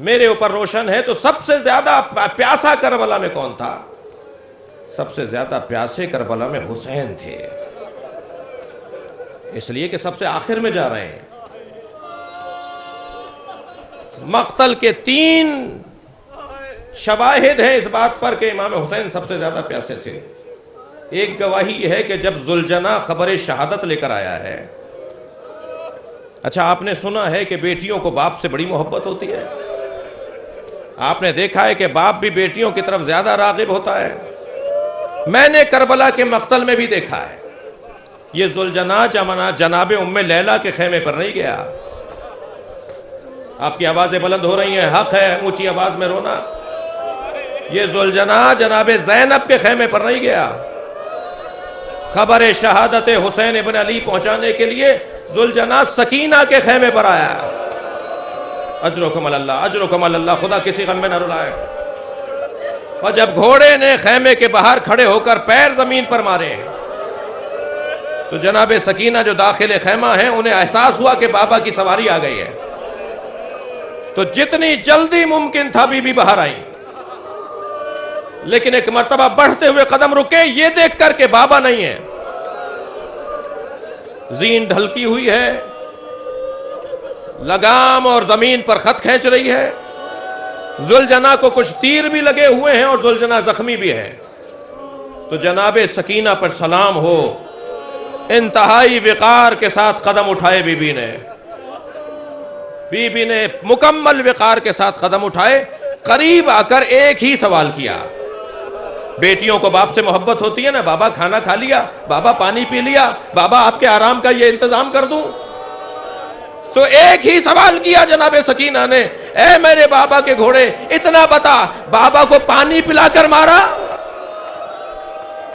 میرے اوپر روشن ہے تو سب سے زیادہ پیاسا کربلا میں کون تھا؟ سب سے زیادہ پیاسے کربلا میں حسین تھے، اس لیے کہ سب سے آخر میں جا رہے ہیں۔ مقتل کے 3 شواہد ہیں اس بات پر کہ امام حسین سب سے زیادہ پیاسے تھے۔ ایک گواہی یہ ہے کہ جب ذوالجناح خبر شہادت لے کر آیا ہے، اچھا آپ نے سنا ہے کہ بیٹیوں کو باپ سے بڑی محبت ہوتی ہے، آپ نے دیکھا ہے کہ باپ بھی بیٹیوں کی طرف زیادہ راغب ہوتا ہے، میں نے کربلا کے مقتل میں بھی دیکھا ہے۔ یہ ذوالجناح جناب ام لیلہ کے خیمے پر نہیں گیا. آپ کی آوازیں بلند ہو رہی ہیں، حق ہے اونچی آواز میں رونا. یہ ذوالجناح جناب زینب کے خیمے پر نہیں گیا. خبر شہادت حسین ابن علی پہنچانے کے لیے ذوالجناح سکینہ کے خیمے پر آیا. اجرکم اللہ، اجرکم اللہ، خدا کسی غم میں نہ رلائے. اور جب گھوڑے نے خیمے کے باہر کھڑے ہو کر پیر زمین پر مارے تو جناب سکینہ جو داخل خیمہ ہیں انہیں احساس ہوا کہ بابا کی سواری آ گئی ہے. تو جتنی جلدی ممکن تھا بی بی باہر آئیں، لیکن ایک مرتبہ بڑھتے ہوئے قدم رکے یہ دیکھ کر کہ بابا نہیں ہے. زین ڈھلکی ہوئی ہے، لگام اور زمین پر خط کھینچ رہی ہے. ذوالجناح کو کچھ تیر بھی لگے ہوئے ہیں اور ذوالجناح زخمی بھی ہے. تو جناب سکینہ پر سلام ہو. انتہائی وقار کے ساتھ قدم اٹھائے بی بی نے مکمل وقار کے ساتھ قدم اٹھائے. قریب آ کر ایک ہی سوال کیا. بیٹیوں کو باپ سے محبت ہوتی ہے نا، بابا کھانا کھا لیا، بابا پانی پی لیا، بابا آپ کے آرام کا یہ انتظام کر دوں. سو ایک ہی سوال کیا جناب سکینہ نے، اے میرے بابا کے گھوڑے اتنا بتا، بابا کو پانی پلا کر مارا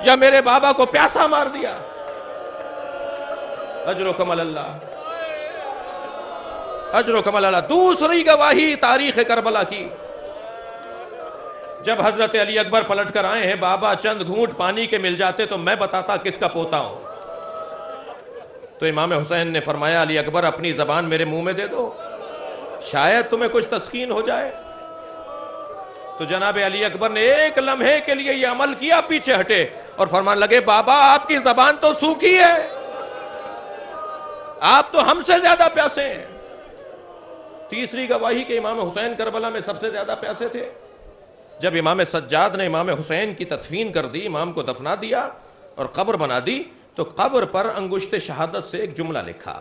یا میرے بابا کو پیاسا مار دیا؟ اجرکم اللہ، اجرکم اللہ. دوسری گواہی تاریخ کربلا کی. جب حضرت علی اکبر پلٹ کر آئے ہیں، بابا چند گھونٹ پانی کے مل جاتے تو میں بتاتا کس کا پوتا ہوں. تو امام حسین نے فرمایا علی اکبر اپنی زبان میرے منہ میں دے دو، شاید تمہیں کچھ تسکین ہو جائے. تو جناب علی اکبر نے ایک لمحے کے لیے یہ عمل کیا، پیچھے ہٹے اور فرمانے لگے بابا آپ کی زبان تو سوکھی ہے، آپ تو ہم سے زیادہ پیاسے ہیں. تیسری گواہی کہ امام حسین کربلا میں سب سے زیادہ پیاسے تھے. جب امام سجاد نے امام حسین کی تدفین کر دی، امام کو دفنا دیا اور قبر بنا دی، تو قبر پر انگشت شہادت سے ایک جملہ لکھا.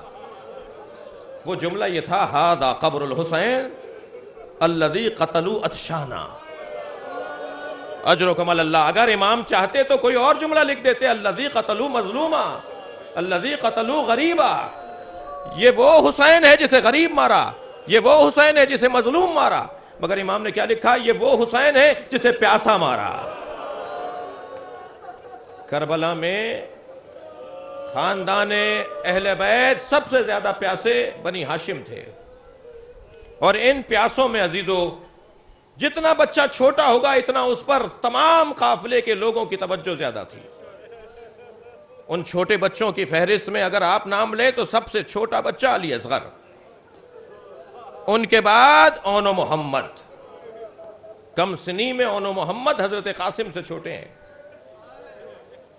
وہ جملہ یہ تھا، ھذا قبر الحسین الذی قتلوا عطشانا. اجرکم اللہ. اگر امام چاہتے تو کوئی اور جملہ لکھ دیتے، الذی قتلوا مظلوما، الذی قتلوا غریبا. یہ وہ حسین ہے جسے غریب مارا، یہ وہ حسین ہے جسے مظلوم مارا. مگر امام نے کیا لکھا؟ یہ وہ حسین ہے جسے پیاسا مارا. کربلا میں خاندان اہل بیت سب سے زیادہ پیاسے بنی ہاشم تھے. اور ان پیاسوں میں عزیزو جتنا بچہ چھوٹا ہوگا اتنا اس پر تمام قافلے کے لوگوں کی توجہ زیادہ تھی. ان چھوٹے بچوں کی فہرست میں اگر آپ نام لیں تو سب سے چھوٹا بچہ علی اصغر، ان کے بعد اون و محمد. کم سنی میں اون و محمد حضرت قاسم سے چھوٹے ہیں.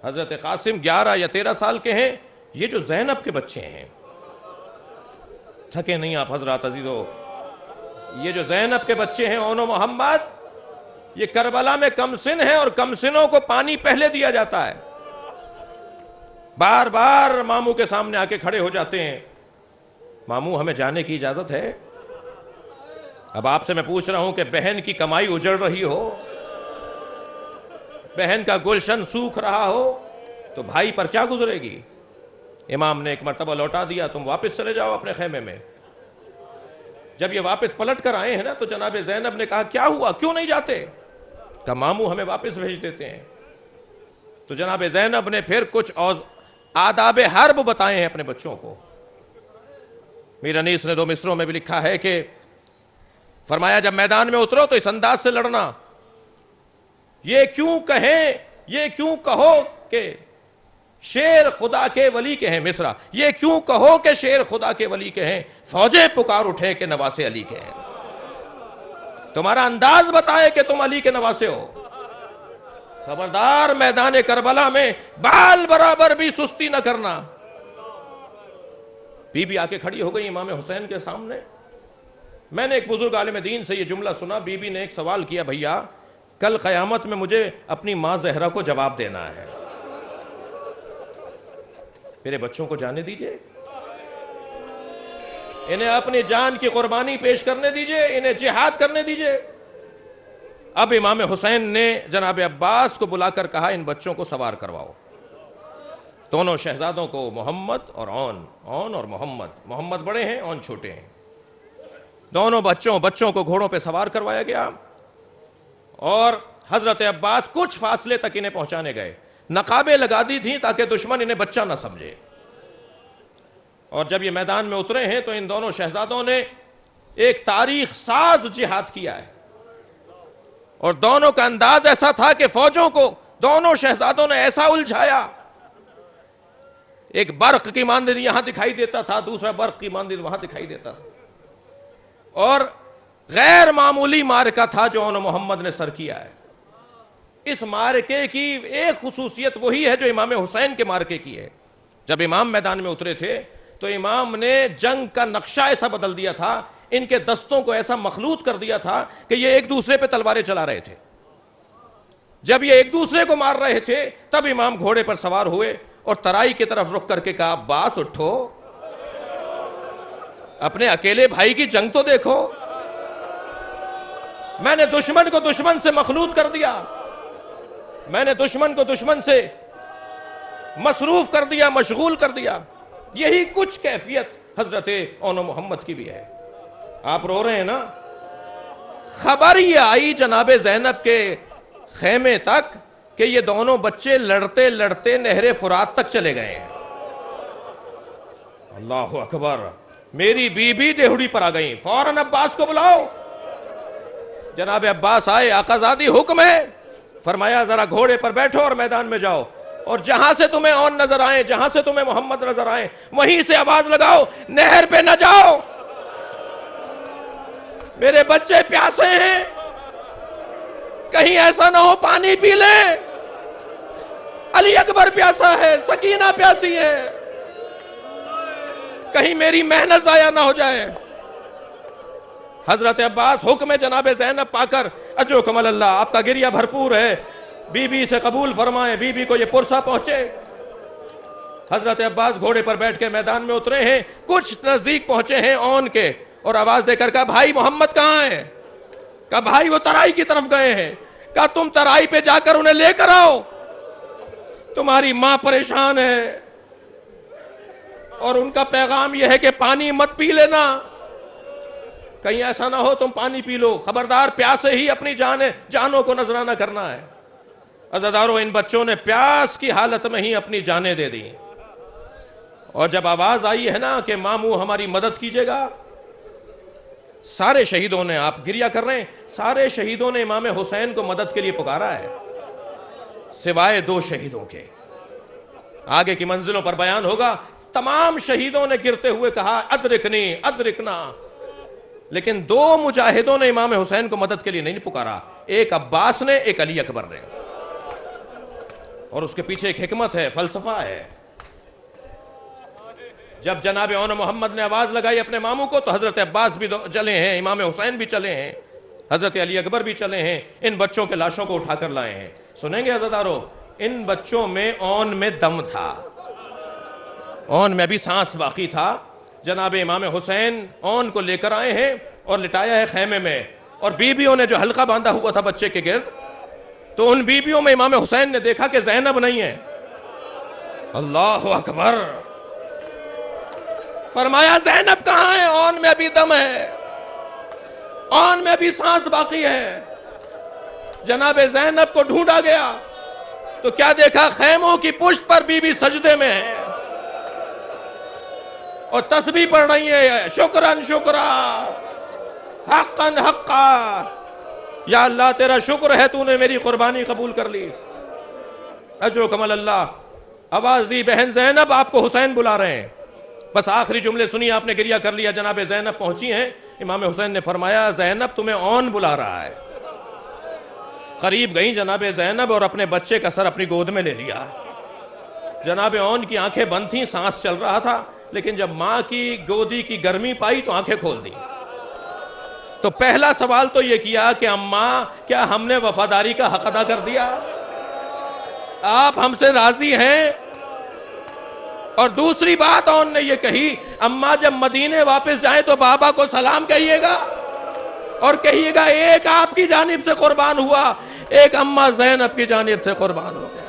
حضرت قاسم 11 یا 13 سال کے ہیں. یہ جو زینب کے بچے ہیں، تھکے نہیں آپ حضرات عزیزو، یہ جو زینب کے بچے ہیں اون و محمد، یہ کربلا میں کم سن ہیں اور کم سنوں کو پانی پہلے دیا جاتا ہے. بار بار ماموں کے سامنے آ کے کھڑے ہو جاتے ہیں، ماموں ہمیں جانے کی اجازت ہے؟ اب آپ سے میں پوچھ رہا ہوں کہ بہن کی کمائی اجڑ رہی ہو، بہن کا گلشن سوکھ رہا ہو تو بھائی پر کیا گزرے گی؟ امام نے ایک مرتبہ لوٹا دیا، تم واپس چلے جاؤ اپنے خیمے میں. جب یہ واپس پلٹ کر آئے ہیں نا تو جناب زینب نے کہا کیا ہوا، کیوں نہیں جاتے؟ کہا ماموں ہمیں واپس بھیج دیتے ہیں. تو جناب زینب نے پھر کچھ آداب حرب بتائے ہیں اپنے بچوں کو. میر انیس نے 2 مصروں میں بھی لکھا ہے کہ فرمایا جب میدان میں اترو تو اس انداز سے لڑنا، یہ کیوں کہیں، یہ کیوں کہو کہ شیر خدا کے ولی کے ہیں. مصرع، یہ کیوں کہو کہ شیر خدا کے ولی کے ہیں، فوجیں پکار اٹھے کہ نواسے علی کے ہیں. تمہارا انداز بتائے کہ تم علی کے نواسے ہو. خبردار میدان کربلا میں بال برابر بھی سستی نہ کرنا. بی بی آ کے کھڑی ہو گئی امام حسین کے سامنے. میں نے ایک بزرگ عالم دین سے یہ جملہ سنا، بی بی نے ایک سوال کیا، بھیا کل قیامت میں مجھے اپنی ماں زہرا کو جواب دینا ہے، میرے بچوں کو جانے دیجئے، انہیں اپنی جان کی قربانی پیش کرنے دیجئے، انہیں جہاد کرنے دیجئے. اب امام حسین نے جناب عباس کو بلا کر کہا ان بچوں کو سوار کرواؤ. دونوں شہزادوں کو محمد اور اون اور محمد بڑے ہیں، اون چھوٹے ہیں، دونوں بچوں کو گھوڑوں پہ سوار کروایا گیا اور حضرت عباس کچھ فاصلے تک انہیں پہنچانے گئے، نقابیں لگا دی تھیں تاکہ دشمن انہیں بچہ نہ سمجھے۔ اور جب یہ میدان میں اترے ہیں تو ان دونوں شہزادوں نے ایک تاریخ ساز جہاد کیا ہے، اور دونوں کا انداز ایسا تھا کہ فوجوں کو دونوں شہزادوں نے ایسا الجھایا، ایک برق کی مانند یہاں دکھائی دیتا تھا، دوسرا برق کی مانند وہاں دکھائی دیتا تھا، اور غیر معمولی معرکہ تھا جو اون محمد نے سر کیا ہے۔ اس معرکے کی ایک خصوصیت وہی ہے جو امام حسین کے معرکے کی ہے۔ جب امام میدان میں اترے تھے تو امام نے جنگ کا نقشہ ایسا بدل دیا تھا، ان کے دستوں کو ایسا مخلوط کر دیا تھا کہ یہ ایک دوسرے پہ تلواریں چلا رہے تھے۔ جب یہ ایک دوسرے کو مار رہے تھے تب امام گھوڑے پر سوار ہوئے اور ترائی کی طرف رخ کر کے کہا، عباس اٹھو، اپنے اکیلے بھائی کی جنگ تو دیکھو، میں نے دشمن کو دشمن سے مخلوط کر دیا، میں نے دشمن کو دشمن سے مصروف کر دیا، مشغول کر دیا۔ یہی کچھ کیفیت حضرت اون محمد کی بھی ہے۔ آپ رو رہے ہیں نا؟ خبر یہ آئی جناب زینب کے خیمے تک کہ یہ دونوں بچے لڑتے لڑتے نہر فرات تک چلے گئے ہیں۔ اللہ اکبر، میری بیوی ڈیہڑی پر آ گئیں، فوراً عباس کو بلاؤ۔ جناب عباس آئے، آقا زادی حکم ہے، فرمایا ذرا گھوڑے پر بیٹھو اور میدان میں جاؤ، اور جہاں سے تمہیں اون نظر آئیں، جہاں سے تمہیں محمد نظر آئیں، وہیں سے آواز لگاؤ، نہر پہ نہ جاؤ، میرے بچے پیاسے ہیں، کہیں ایسا نہ ہو پانی پی لیں، علی اکبر پیاسا ہے، سکینہ پیاسی ہے، کہیں میری محنت ضائع نہ ہو جائے۔ حضرت عباس حکم جناب زینب پا کر، اجرکم اللہ، آپ کا گریہ بھرپور ہے، بی بی سے قبول فرمائیں، بی بی کو یہ پرسہ پہنچے۔ حضرت عباس گھوڑے پر بیٹھ کے میدان میں اترے ہیں، کچھ نزدیک پہنچے ہیں اون کے، اور آواز دے کر کہا، بھائی محمد کہاں ہے؟ کہا بھائی وہ ترائی کی طرف گئے ہیں۔ کہا تم ترائی پہ جا کر انہیں لے کر آؤ، تمہاری ماں پریشان ہے اور ان کا پیغام یہ ہے کہ پانی مت پی لینا، کہیں ایسا نہ ہو تم پانی پی لو، خبردار پیاسے ہی اپنی جانوں کو نذرانہ کرنا ہے۔ عزیزارو، ان بچوں نے پیاس کی حالت میں ہی اپنی جانیں دے دی، اور جب آواز آئی ہے نا کہ ماموں ہماری مدد کیجیے گا، سارے شہیدوں نے، آپ گریہ کر رہے ہیں، سارے شہیدوں نے امام حسین کو مدد کے لیے پکارا ہے، سوائے 2 شہیدوں کے۔ آگے کی منزلوں پر بیان ہوگا، تمام شہیدوں نے گرتے ہوئے کہا، ادرکنی ادرکنا، لیکن 2 مجاہدوں نے امام حسین کو مدد کے لیے نہیں پکارا، ایک عباس نے، ایک علی اکبر نے، اور اس کے پیچھے ایک حکمت ہے، فلسفہ ہے۔ جب جناب اون محمد نے آواز لگائی اپنے ماموں کو تو حضرت عباس بھی چلے ہیں، امام حسین بھی چلے ہیں، حضرت علی اکبر بھی چلے ہیں، ان بچوں کے لاشوں کو اٹھا کر لائے ہیں۔ سنیں گے عزیزارو، ان بچوں میں اون میں دم تھا، اون میں بھی سانس باقی تھا۔ جناب امام حسین اون کو لے کر آئے ہیں اور لٹایا ہے خیمے میں، اور بیویوں نے جو حلقہ باندھا ہوا تھا بچے کے گرد، تو ان بیویوں میں امام حسین نے دیکھا کہ زینب نہیں ہے۔ اللہ اکبر، فرمایا زینب کہاں ہے؟ اون میں ابھی دم ہے، اون میں ابھی سانس باقی ہے۔ جناب زینب کو ڈھونڈا گیا تو کیا دیکھا؟ خیموں کی پشت پر بی بی سجدے میں ہے اور تسبیح پڑھ رہی ہے، شکرن شکرا حقن حقا، یا اللہ تیرا شکر ہے تو نے میری قربانی قبول کر لی، اجرکم اللہ۔ آواز دی، بہن زینب آپ کو حسین بلا رہے ہیں۔ بس آخری جملے سنی، آپ نے گریہ کر لیا، جناب زینب پہنچی ہیں، امام حسین نے فرمایا زینب تمہیں اون بلا رہا ہے۔ قریب گئیں جناب زینب اور اپنے بچے کا سر اپنی گود میں لے لیا۔ جناب اون کی آنکھیں بند تھیں، سانس چل رہا تھا، لیکن جب ماں کی گودی کی گرمی پائی تو آنکھیں کھول دی۔ تو پہلا سوال تو یہ کیا کہ اماں کیا ہم نے وفاداری کا حق ادا کر دیا؟ آپ ہم سے راضی ہیں؟ اور دوسری بات اون نے یہ کہی، اماں جب مدینے واپس جائیں تو بابا کو سلام کہیے گا اور کہیے گا ایک آپ کی جانب سے قربان ہوا، ایک اماں زینب کی جانب سے قربان ہو گیا۔